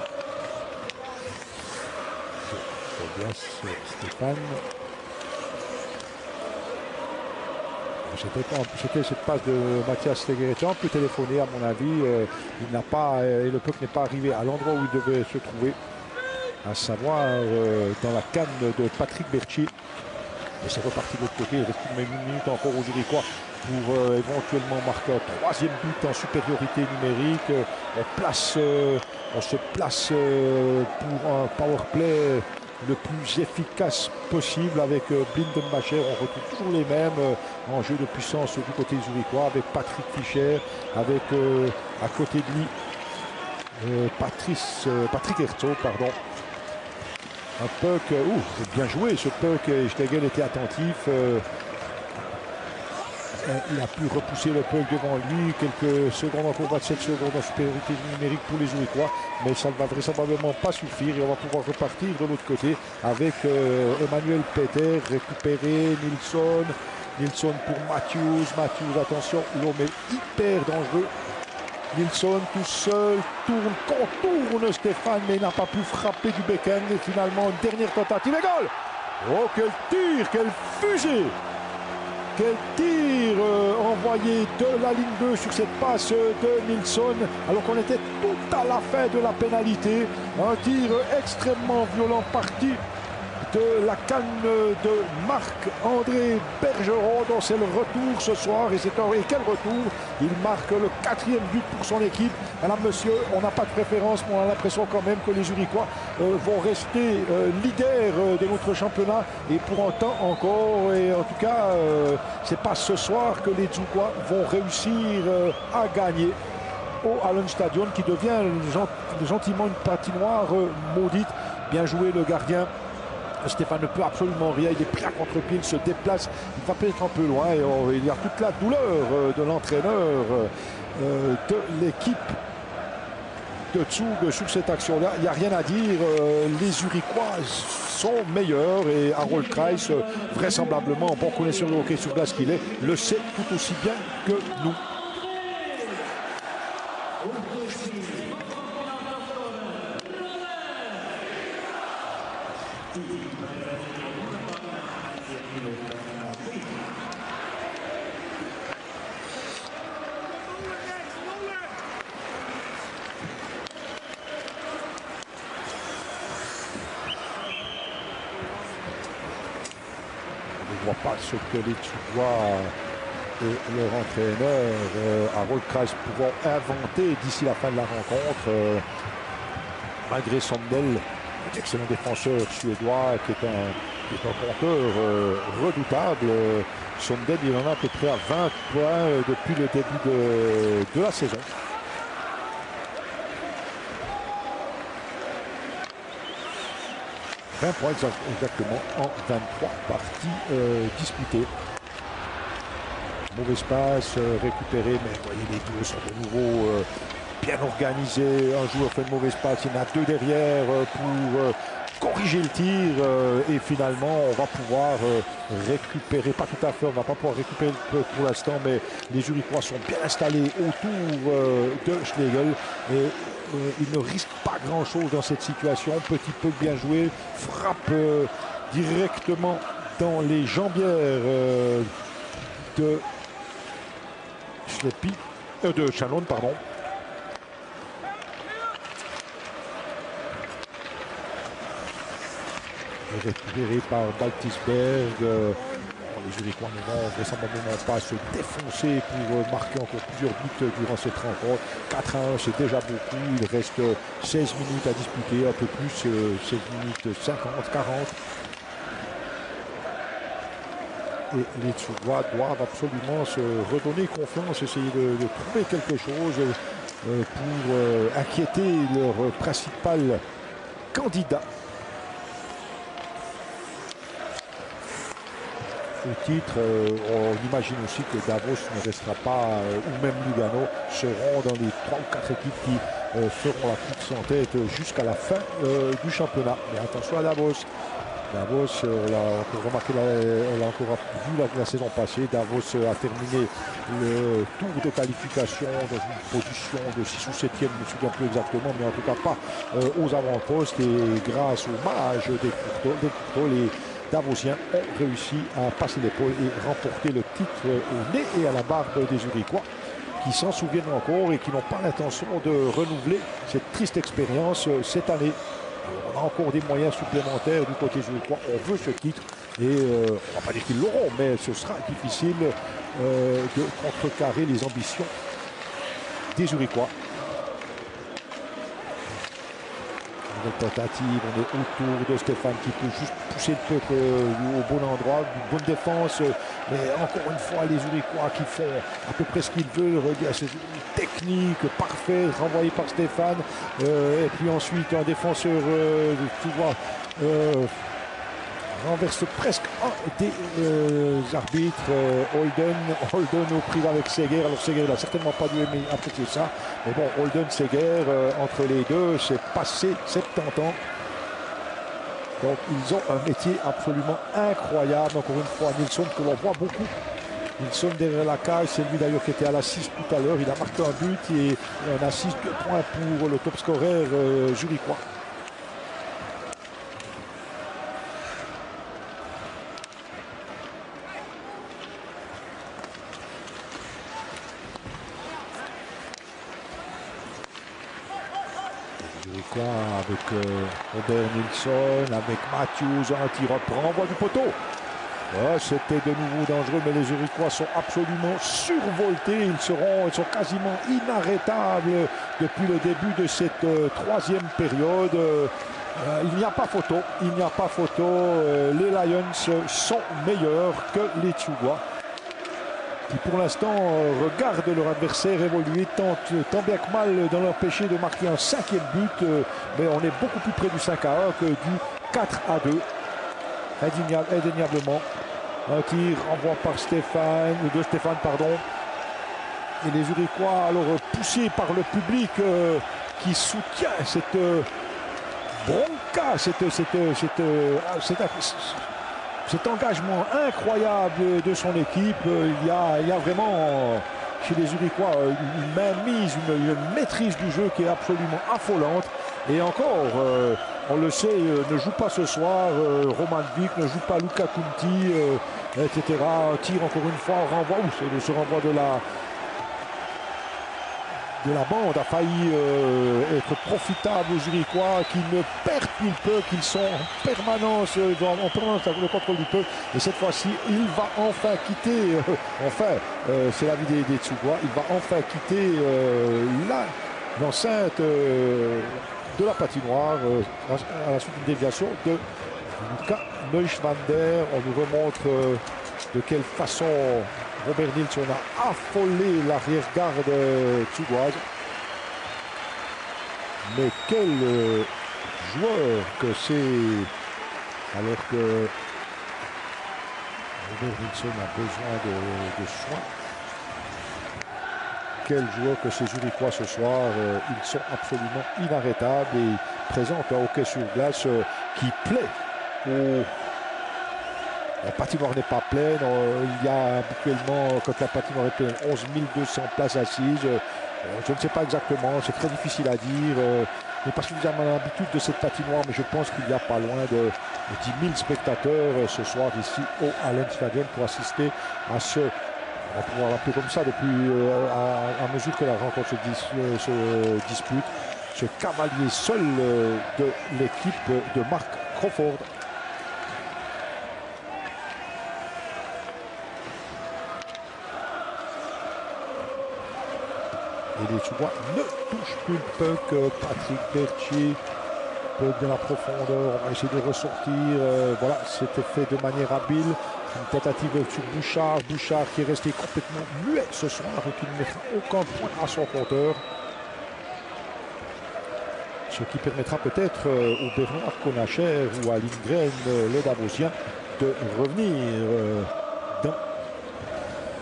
Stéphane. C'était cette passe de Mathias Stegeretan. On peut téléphoner, à mon avis. Il n'a pas, et le puck n'est pas arrivé à l'endroit où il devait se trouver, à savoir dans la canne de Patrick Berthier. Et c'est reparti de l'autre côté. Il reste une minute encore aux Zurichois pour éventuellement marquer un 3e but en supériorité numérique. On se place pour un power play le plus efficace possible avec Blindenbacher. On retrouve toujours les mêmes en jeu de puissance du côté zurichois, avec Patrick Fischer, avec à côté de lui Patrick Herzog, pardon. Un puck, bien joué ce puck, Schlegel était attentif. Il a pu repousser le puck devant lui, quelques secondes encore, 27 secondes en supériorité numérique pour les Zurichois, mais ça ne va vraisemblablement pas suffire et on va pouvoir repartir de l'autre côté avec Emmanuel Peter, récupéré, Nilsson pour Matthews, attention, l'homme est hyper dangereux. Nilsson tout seul, contourne Stéphane, mais il n'a pas pu frapper du backhand. Et finalement, une dernière tentative et goal! Oh, quel tir, quelle fusée! Quel tir envoyé de la ligne 2 sur cette passe de Nilsson, alors qu'on était tout à la fin de la pénalité. Un tir extrêmement violent parti de la canne de Marc-André Bergeron, dont c'est le retour ce soir. Et quel retour! Il marque le 4e but pour son équipe. Madame, monsieur, on n'a pas de préférence, mais on a l'impression quand même que les Zurichois vont rester leaders de notre championnat et pour un temps encore. Et en tout cas, c'est pas ce soir que les Tsugois vont réussir à gagner au Hallenstadion, qui devient gentiment une patinoire maudite. Bien joué le gardien. Stéphane ne peut absolument rien, il est pris à contre-pied, il se déplace, il va peut-être un peu loin et il y a toute la douleur de l'entraîneur de l'équipe de Tsug sur cette action-là. Il n'y a rien à dire, les Zurichois sont meilleurs et Harold Kreis, vraisemblablement, bon connaisseur de hockey sur glace qu'il est, le sait tout aussi bien que nous. Je ne vois pas ce que les Tsugois et leur entraîneur Harold Kreis pourront inventer d'ici la fin de la rencontre. Malgré Sandell, un excellent défenseur suédois qui est un compteur redoutable. Sandell, il en a à peu près à 20 points depuis le début de la saison. 20 points exactement en 23 parties disputées. Mauvaise passe récupérée, mais vous voyez, les deux sont de nouveau bien organisés. Un joueur fait une mauvaise passe, il y en a deux derrière pour corriger le tir. Et finalement, on va pouvoir récupérer, pas tout à fait, on ne va pas pouvoir récupérer pour l'instant, mais les Zurichois sont bien installés autour de Schlegel. Et il ne risque pas grand-chose dans cette situation. Petit peu bien joué, frappe directement dans les jambières de de Chalon, pardon. Récupéré par Baltisberg. Les Zurichois ne vont vraisemblablement pas se défoncer pour marquer encore plusieurs buts durant cette rencontre. 4-1, c'est déjà beaucoup. Il reste 16 minutes à disputer, un peu plus, 16 minutes 50, 40. Et les Tsuwa doivent absolument se redonner confiance, essayer de trouver quelque chose pour inquiéter leur principal candidat au titre. On imagine aussi que Davos ne restera pas, ou même Lugano, seront dans les 3 ou 4 équipes qui feront la course en tête jusqu'à la fin du championnat. Mais attention à Davos. Davos, on l'a encore remarqué, on l'a encore vu la saison passée. Davos a terminé le tour de qualification dans une position de 6 ou 7e, je ne me souviens plus exactement, mais en tout cas pas aux avant-postes. Et grâce au mage des Courteaux, les Davosiens ont réussi à passer l'épaule et remporter le titre au nez et à la barbe des Zurichois, qui s'en souviennent encore et qui n'ont pas l'intention de renouveler cette triste expérience cette année. On a encore des moyens supplémentaires du côté zurichois. On veut ce titre et on ne va pas dire qu'ils l'auront, mais ce sera difficile de contrecarrer les ambitions des Zurichois. Une tentative, on est autour de Stéphane qui peut juste pousser le peuple au bon endroit, une bonne défense, mais encore une fois les Zurichois qui font à peu près ce qu'ils veulent. C'est une technique parfaite renvoyée par Stéphane, et puis ensuite un défenseur, tu vois, renverse presque un des arbitres, Holden aux prises avec Seger. Alors Seger n'a certainement pas dû apprécier ça, mais bon, Holden, Seger, entre les deux, c'est passé 70 ans. Donc ils ont un métier absolument incroyable. Encore une fois, Nilsson que l'on voit beaucoup. Nilsson derrière la cage, c'est lui d'ailleurs qui était à l'assist tout à l'heure. Il a marqué un but et un assist, 2 points pour le top scorer zurichois. Avec Robert Nilsson, avec Matthews, un tir renvoi du poteau. Ouais, c'était de nouveau dangereux, mais les Zurichois sont absolument survoltés. Ils sont quasiment inarrêtables depuis le début de cette 3e période. Il n'y a pas photo. Il n'y a pas photo. Les Lions sont meilleurs que les Tsuwa, qui pour l'instant regardent leur adversaire évoluer tant bien que mal dans l'empêcher de marquer un 5e but, mais on est beaucoup plus près du 5-1 que du 4-2, indéniablement. Un tir renvoi par Stéphane, pardon. Et les Zurichois, alors poussés par le public qui soutient cette bronca, cet engagement incroyable de son équipe. Il y a vraiment chez les Zurichois une mainmise, une maîtrise du jeu qui est absolument affolante. Et encore, on le sait, ne joue pas ce soir Roman Vik, ne joue pas Luca Kunti, etc. Tire encore une fois, renvoi, ce renvoi de la bande a failli être profitable aux Zurichois, qui ne perdent nulle peu, qu'ils sont en permanence dans le contrôle du peuple. Et cette fois-ci, il va enfin quitter, c'est l'avis des Tsuwa, il va enfin quitter l'enceinte de la patinoire à la suite d'une déviation de Luca Neuschwander. On nous remontre de quelle façon Robert Nilsson a affolé l'arrière-garde tsugoise. Mais quel joueur que c'est alors que Robert Nilsson a besoin de soins. Quel joueur que ces Zurichois ce soir, ils sont absolument inarrêtables et présentent un hockey sur glace qui plaît. La patinoire n'est pas pleine, il y a habituellement, quand la patinoire est pleine, 11 200 places assises. Je ne sais pas exactement, c'est très difficile à dire. Je n'ai pas suffisamment l'habitude de cette patinoire, mais je pense qu'il n'y a pas loin de 10 000 spectateurs ce soir ici au Allen Stadium pour assister à ce, on va pouvoir l'appeler comme ça, depuis à mesure que la rencontre se dispute, ce cavalier seul de l'équipe de Mark Crawford. Et les Suédois ne touchent plus le puck. Patrick Berthier, puck de la profondeur, on va essayer de ressortir. Voilà, c'était fait de manière habile. Une tentative sur Bouchard. Bouchard qui est resté complètement muet ce soir et qui ne mettra aucun point à son compteur. Ce qui permettra peut-être au Bernard Conacher ou à Lindgren, le Davosien, de revenir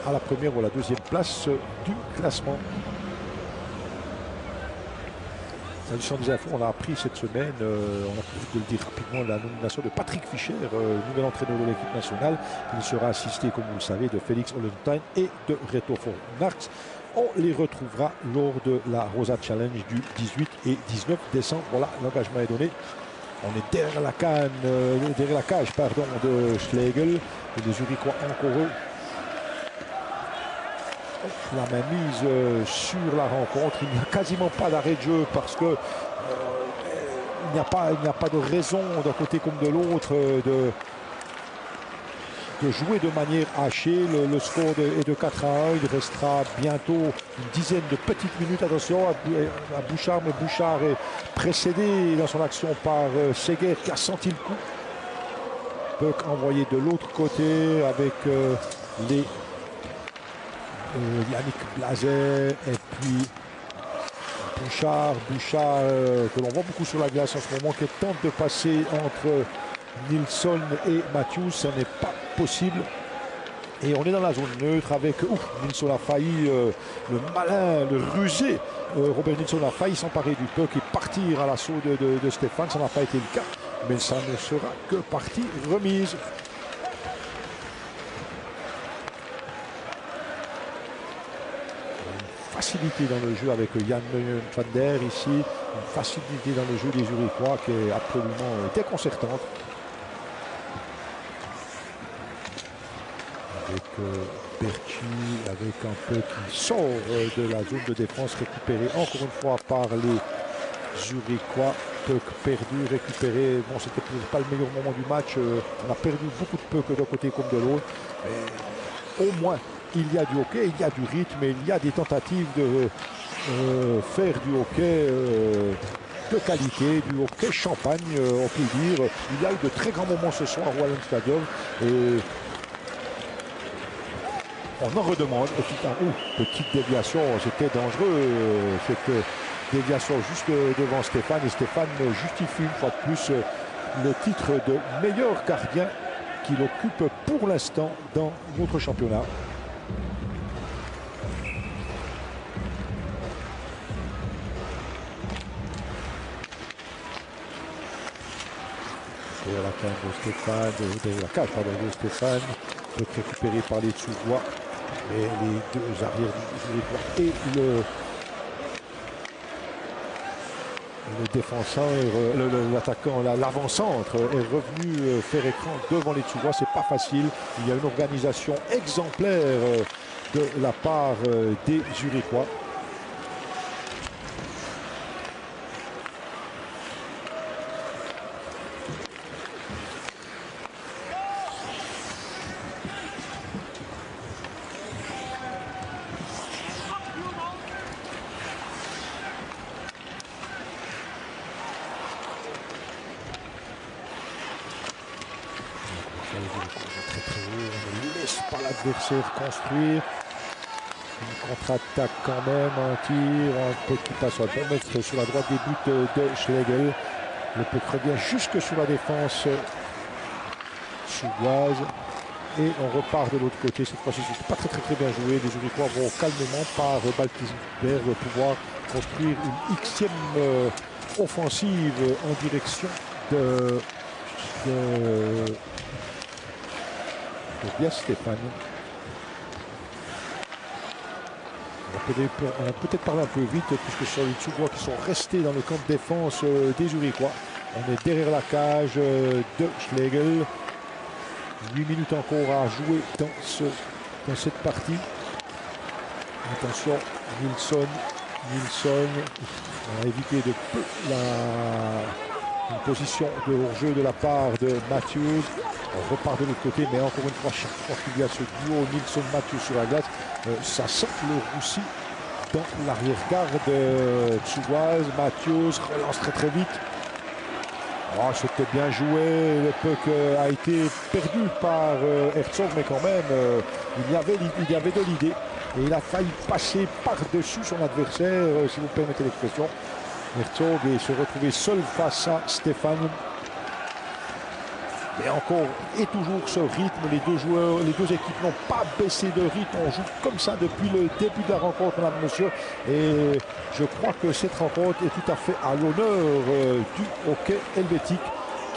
à la première ou la deuxième place du classement. L'addition des infos, on a appris cette semaine, on a pu de le dire rapidement, la nomination de Patrick Fischer, nouvel entraîneur de l'équipe nationale. Il sera assisté, comme vous le savez, de Félix Ollentine et de Reto Fornarts. On les retrouvera lors de la Rosa Challenge du 18 et 19 décembre. Voilà, l'engagement est donné. On est derrière la cage de Schlegel et les Zurichois encore eux. La main mise sur la rencontre. Il n'y a quasiment pas d'arrêt de jeu parce que il n'y a pas de raison d'un côté comme de l'autre de jouer de manière hachée. Le score est de 4-1. Il restera bientôt une dizaine de petites minutes. Attention à Bouchard, mais Bouchard est précédé dans son action par Seger qui a senti le coup. Puck envoyé de l'autre côté avec les Yannick Blazet et puis Bouchard que l'on voit beaucoup sur la glace en ce moment, qui tente de passer entre Nilsson et Matthews. Ce n'est pas possible et on est dans la zone neutre avec Nilsson a failli, le malin, le rusé Robert Nilsson a failli s'emparer du puck et partir à l'assaut de Stéphane. Ça n'a pas été le cas, mais ça ne sera que partie remise. Facilité dans le jeu avec Yann van Der ici, une facilité dans le jeu des Zurichois qui est absolument déconcertante. Avec Berchi, avec un peu qui sort de la zone de défense, récupéré encore une fois par les Zurichois. Puck perdu, récupéré. Bon, c'était pas le meilleur moment du match. On a perdu beaucoup de puck d'un côté comme de l'autre. Mais au moins, il y a du hockey, il y a du rythme, et il y a des tentatives de faire du hockey de qualité, du hockey champagne, on peut dire. Il y a eu de très grands moments ce soir au Allen Stadium et on en redemande. Petite déviation, c'était dangereux, cette déviation juste devant Stéphane, et Stéphane justifie une fois de plus le titre de meilleur gardien qu'il occupe pour l'instant dans notre championnat. Derrière la cage de Stéphane, peut être récupéré par les Suédois, mais les deux arrières du et le défenseur, l'attaquant, l'avant-centre est revenu faire écran devant les Suédois. C'est pas facile. Il y a une organisation exemplaire de la part des Zurichois. Très haut, on ne laisse pas l'adversaire construire. Une contre-attaque quand même, un tir, un peu qui passe sur le bon mètre sur la droite des buts de Schlegel. Le puck revient jusque sur la défense Tsuboise. Et on repart de l'autre côté. Cette fois-ci, c'est pas très bien joué. Les Zurichois vont calmement par Balthazar pouvoir construire une Xème offensive en direction de Bias Stéphane. On a peut-être parlé un peu vite puisque ce sont les Tsubois qui sont restés dans le camp de défense des Zurichois. On est derrière la cage de Schlegel. 8 minutes encore à jouer dans cette partie. Attention, Nilsson. On a évité de peu une position de hors-jeu de la part de Matthews. On repart de l'autre côté, mais encore une fois, chaque fois qu'il y a ce duo Nilsson-Matthews sur la glace, ça sent le roussi dans l'arrière-garde Tsuboise. Matthews relance très vite. Oh, c'était bien joué, le puck a été perdu par Herzog, mais quand même, il y avait de l'idée. Et il a failli passer par-dessus son adversaire, si vous permettez l'expression. Herzog et se retrouver seul face à Stéphane. Et encore et toujours ce rythme, les deux équipes n'ont pas baissé de rythme, on joue comme ça depuis le début de la rencontre, mesdames et messieurs, et je crois que cette rencontre est tout à fait à l'honneur du hockey helvétique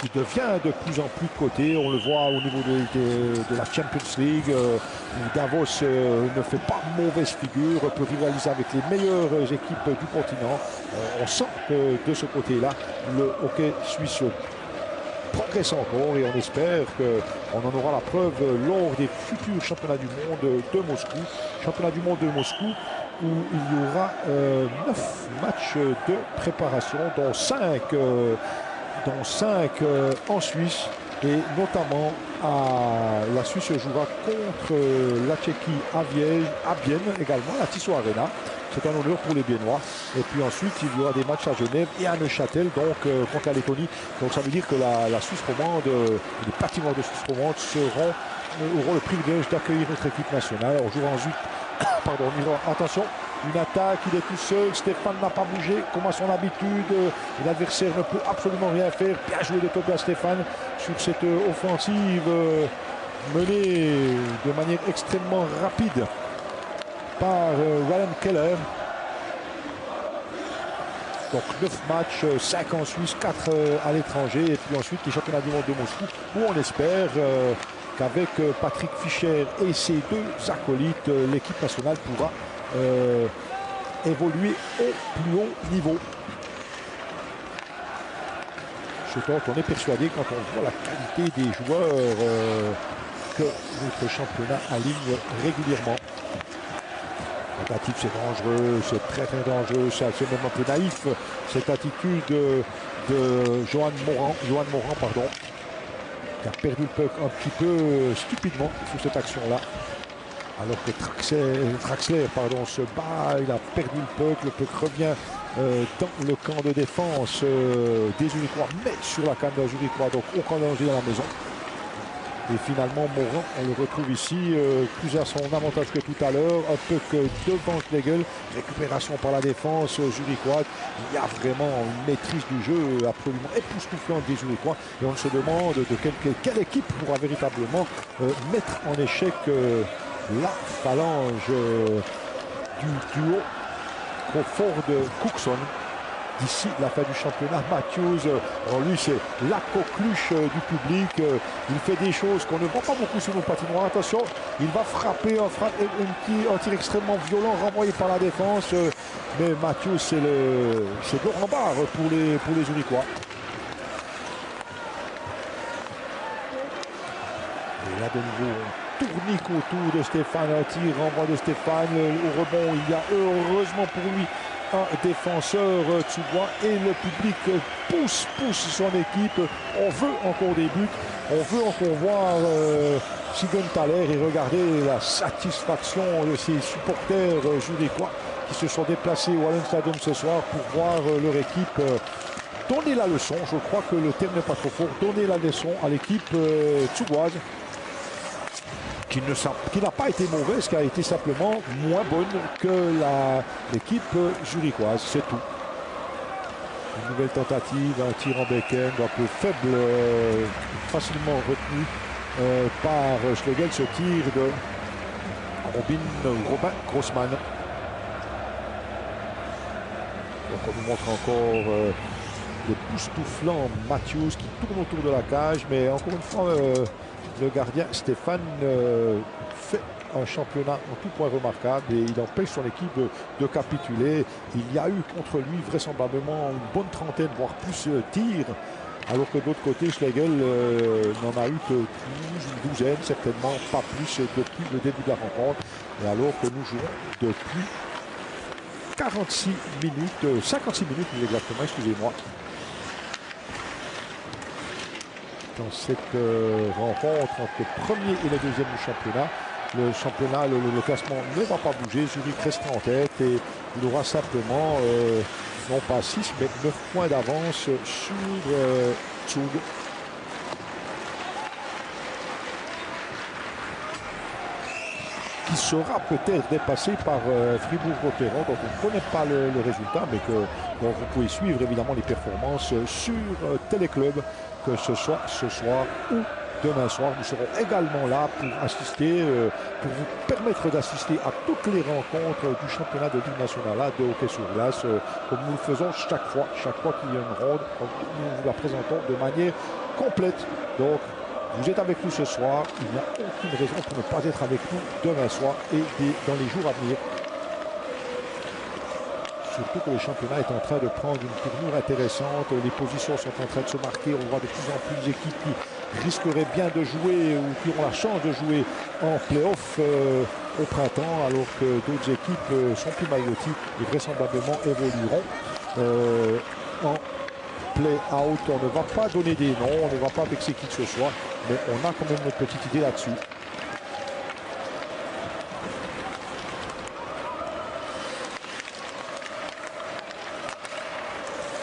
qui devient de plus en plus coté. On le voit au niveau de la Champions League, où Davos ne fait pas mauvaise figure, peut rivaliser avec les meilleures équipes du continent. On sent que de ce côté-là, le hockey suisse progresse encore et on espère qu'on en aura la preuve lors des futurs championnats du monde de Moscou. Championnat du monde de Moscou où il y aura 9 matchs de préparation, dont 5 en Suisse. Et notamment, la Suisse jouera contre la Tchéquie à Vienne également, la Tissot Arena. C'est un honneur pour les Biennois. Et puis ensuite, il y aura des matchs à Genève et à Neuchâtel, donc contre la Lettonie. Donc ça veut dire que la Suisse romande, les patinoires de Suisse romande auront le privilège d'accueillir notre équipe nationale. On jouera ensuite, pardon, attention, une attaque, il est tout seul, Stéphane n'a pas bougé comme à son habitude, l'adversaire ne peut absolument rien faire. Bien joué de Tobias Stéphane sur cette offensive menée de manière extrêmement rapide par Ryan Keller. Donc 9 matchs, 5 en Suisse, 4 à l'étranger. Et puis ensuite les championnats du monde de Moscou, où on espère qu'avec Patrick Fischer et ses deux acolytes, l'équipe nationale pourra évoluer au plus haut niveau. On est persuadé, quand on voit la qualité des joueurs, que notre championnat aligne régulièrement. Tentative, c'est dangereux, c'est très dangereux, c'est même un peu naïf, cette attitude de Johan Moran, qui a perdu le puck un petit peu stupidement sur cette action-là. Alors que Traxler se bat, il a perdu le puck revient dans le camp de défense des Zurichois, mais sur la canne de Zurichois, donc aucun danger dans la maison. Et finalement, Morin, on le retrouve ici, plus à son avantage que tout à l'heure, un peu que devant Schlegel, récupération par la défense zurichoise. Il y a vraiment une maîtrise du jeu absolument époustouflante des Zurichois. Et on se demande de quelle équipe pourra véritablement mettre en échec la phalange du duo Crawford-Cookson. D'ici la fin du championnat, Matthews, lui c'est la coqueluche du public, il fait des choses qu'on ne voit pas beaucoup sur nos patinoires. Attention, il va frapper un tir extrêmement violent renvoyé par la défense, mais Matthews c'est le rempart pour les Zurichois. Et là de nouveau, on tournique autour de Stéphane, un tir renvoi de Stéphane, au rebond il y a heureusement pour lui un défenseur Tsubois et le public pousse son équipe. On veut encore des buts, on veut encore voir Sigenthaler et regarder la satisfaction de ses supporters zurichois qui se sont déplacés au Allen Stadium ce soir pour voir leur équipe donner la leçon. Je crois que le terme n'est pas trop fort, donner la leçon à l'équipe tsuboise, qui n'a pas été mauvaise, qui a été simplement moins bonne que l'équipe zurichoise, c'est tout. Une nouvelle tentative, un tir en backhand un peu faible, facilement retenu par Schlegel, ce tir de Robin Grossman. Donc on nous montre encore l'époustouflant Matthews qui tourne autour de la cage, mais encore une fois, le gardien Stéphane fait un championnat en tout point remarquable et il empêche son équipe de capituler. Il y a eu contre lui vraisemblablement une bonne trentaine, voire plus tirs, alors que de l'autre côté, Schlegel n'en a eu que 12, une douzaine, certainement pas plus depuis le début de la rencontre. Et alors que nous jouons depuis 56 minutes, 56 minutes exactement, excusez-moi, dans cette rencontre entre le premier et le deuxième du championnat. Le championnat, le classement ne va pas bouger. Zurich reste en tête et il aura simplement, non pas 6, mais 9 points d'avance sur Zug. Qui sera peut-être dépassé par Fribourg-Gotteron, dont on ne connaît pas le résultat, mais que donc vous pouvez suivre évidemment les performances sur Téléclub, que ce soit ce soir ou demain soir. Nous serons également là pour assister, pour vous permettre d'assister à toutes les rencontres du championnat de Ligue nationale de hockey sur glace, comme nous le faisons chaque fois qu'il y a une ronde, nous vous la présentons de manière complète. Donc, vous êtes avec nous ce soir, il n'y a aucune raison pour ne pas être avec nous demain soir et dans les jours à venir. Surtout que le championnat est en train de prendre une tournure intéressante, les positions sont en train de se marquer, on voit de plus en plus d'équipes qui risqueraient bien de jouer ou qui ont la chance de jouer en play-off au printemps, alors que d'autres équipes sont plus mailloties et vraisemblablement évolueront en play-out. On ne va pas donner des noms, on ne va pas vexer qui que ce soit, mais on a quand même une petite idée là-dessus.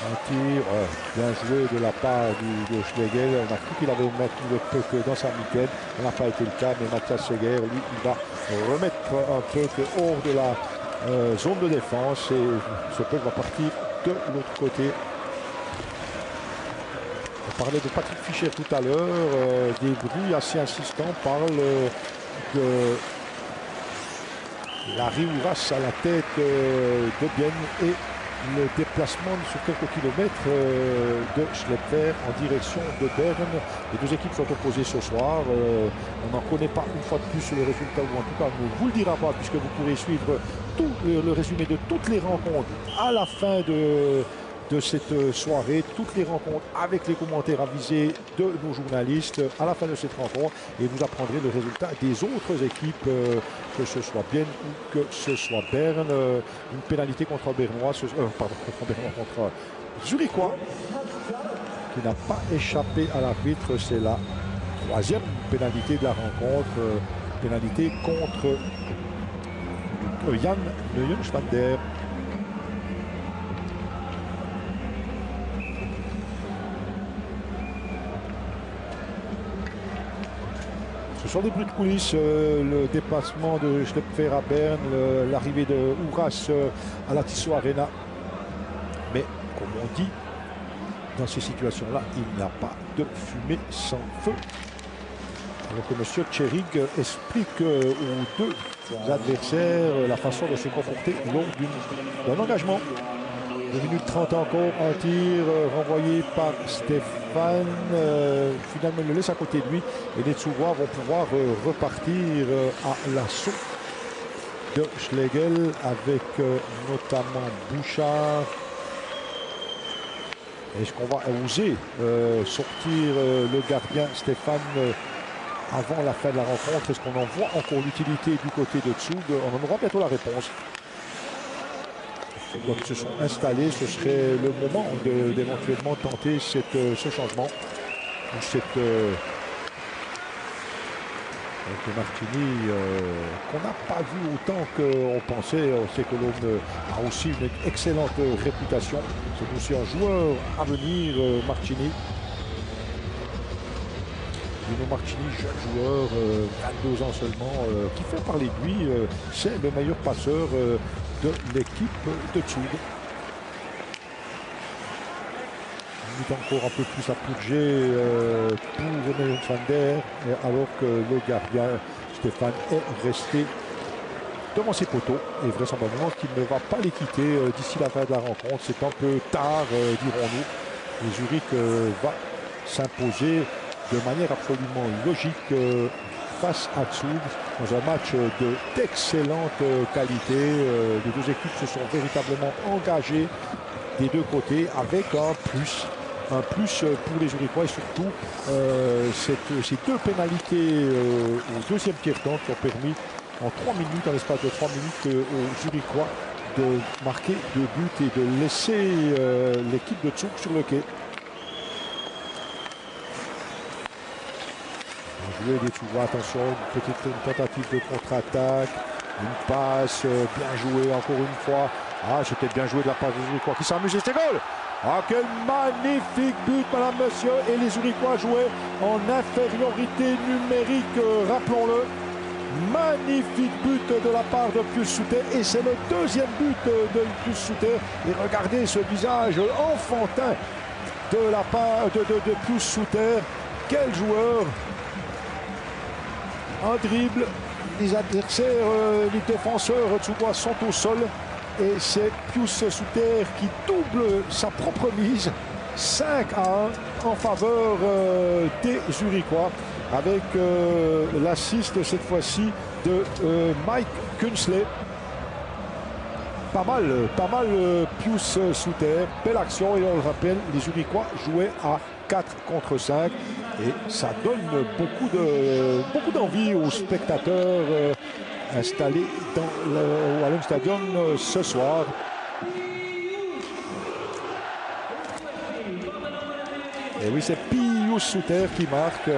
Un tir bien joué de la part de Schlegel. On a cru qu'il avait mis le puck dans sa mitaine. Ça n'a pas été le cas, mais Mathias Seger, lui, il va remettre un puck hors de la zone de défense et ce puck va partir de l'autre côté. On parlait de Patrick Fischer tout à l'heure. Des bruits assez insistants parlent de Larry Ouras à la tête de Bienne et le déplacement sur quelques kilomètres de Schlepfer en direction de Berne. Les deux équipes sont opposées ce soir. On n'en connaît pas une fois de plus le résultat, ou en tout cas on ne vous le dira pas, puisque vous pourrez suivre tout le résumé de toutes les rencontres à la fin de cette soirée, toutes les rencontres avec les commentaires avisés de nos journalistes à la fin de cette rencontre, et vous apprendrez le résultat des autres équipes, que ce soit Bienne ou que ce soit Berne. Une pénalité contre Bernois, contre Zurichois, qui n'a pas échappé à l'arbitre. C'est la troisième pénalité de la rencontre, pénalité contre Jan Neuenschwander. Ce sont des bruits de coulisses, le déplacement de Schlepfer à Berne, l'arrivée de Ouras à la Tissot Arena. Mais comme on dit, dans ces situations-là, il n'y a pas de fumée sans feu. Alors que M. Tcherig explique aux deux adversaires la façon de se comporter lors d'un engagement. 2 minutes 30 encore, un tir renvoyé par Stéphane. Finalement, il le laisse à côté de lui. Et les Tsourois vont pouvoir repartir à l'assaut de Schlegel avec notamment Bouchard. Est-ce qu'on va oser sortir le gardien Stéphane avant la fin de la rencontre? Est-ce qu'on en voit encore l'utilité du côté de Zug? On en aura bientôt la réponse. Donc ils se sont installés, ce serait le moment d'éventuellement tenter ce changement. Avec Martini, qu'on n'a pas vu autant qu'on pensait. On sait que l'homme a aussi une excellente réputation. C'est aussi un joueur à venir, Martini. Dino Martini, jeune joueur, 22 ans seulement, qui fait parler de lui. C'est le meilleur passeur de l'équipe de Zug. minutes encore un peu plus à purger pour René van Der, alors que le gardien Stéphane est resté devant ses poteaux et vraisemblablement qu'il ne va pas les quitter d'ici la fin de la rencontre. C'est un peu tard, dirons-nous. Et Zurich va s'imposer de manière absolument logique face à Zug dans un match d'excellente qualité. Les deux équipes se sont véritablement engagées des deux côtés avec un plus pour les Zurichois et surtout ces deux pénalités au deuxième tiers-temps qui ont permis en 3 minutes, en l'espace de 3 minutes aux Zurichois de marquer 2 buts et de laisser l'équipe de Zug sur le quai. Jouer des Zougois, attention, une tentative de contre-attaque, une passe bien jouée encore une fois. Ah, c'était bien joué de la part des Zurichois qui s'amusent et c'est goal. Ah, quel magnifique but, madame, monsieur. Et les Zurichois jouaient en infériorité numérique, rappelons-le. Magnifique but de la part de Pius Souter. Et c'est le deuxième but de Pius Souter. Et regardez ce visage enfantin de la part de Pius Souter. Quel joueur! Un dribble, les adversaires, les défenseurs Zougois sont au sol. Et c'est Pius Souter qui double sa propre mise 5-1 en faveur des Zurichois avec l'assist cette fois-ci de Mike Kunsley. Pas mal Pius Souter, belle action et on le rappelle, les Zurichois jouaient à 4 contre 5 et ça donne beaucoup d'envie aux spectateurs installés dans le Wallon Stadium ce soir. Et oui, c'est Pius Souter qui marque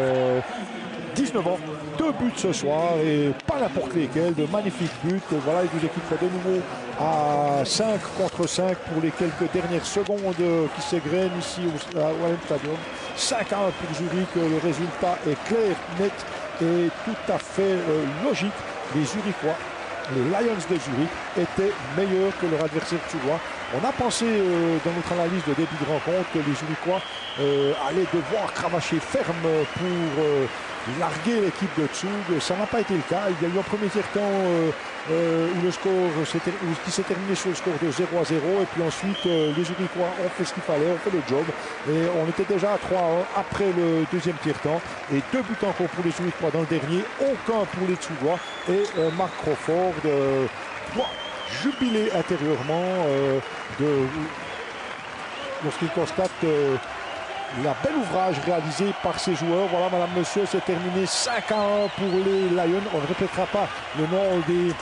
19 ans, 2 buts ce soir et pas n'importe lesquels, de magnifiques buts. Voilà, les deux équipes sont de nouveau à 5 contre 5 pour les quelques dernières secondes qui s'égrènent ici au Wallon Stadium. 5-1 pour Zurich, le résultat est clair, net et tout à fait logique. Les Zurichois, les Lions de Zurich, étaient meilleurs que leur adversaire tchougois. On a pensé dans notre analyse de début de rencontre que les Zurichois allaient devoir cravacher ferme pour larguer l'équipe de Zug. Ça n'a pas été le cas. Il y a eu un premier tiers-temps où le score qui s'est terminé sur le score de 0-0 et puis ensuite les Zurichois ont fait ce qu'il fallait, ont fait le job et on était déjà à 3-1 après le deuxième tiers-temps et 2 buts encore pour les Zurichois dans le dernier, aucun pour les Zougois et Mark Crawford doit jubiler intérieurement lorsqu'il constate la belle ouvrage réalisé par ces joueurs. Voilà, madame, monsieur, c'est terminé 5-1 pour les Lions. On ne répétera pas le nom des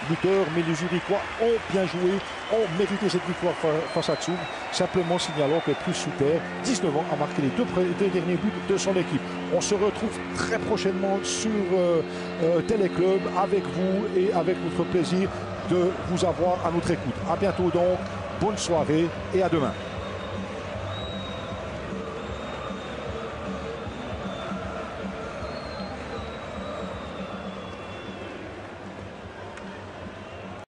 buteurs, mais les Zurichois ont bien joué, ont mérité cette victoire face à Zug. Simplement signalons que Pius Souter, 19 ans, a marqué les deux derniers buts de son équipe. On se retrouve très prochainement sur Téléclub avec vous et avec notre plaisir de vous avoir à notre écoute. À bientôt donc, bonne soirée et à demain.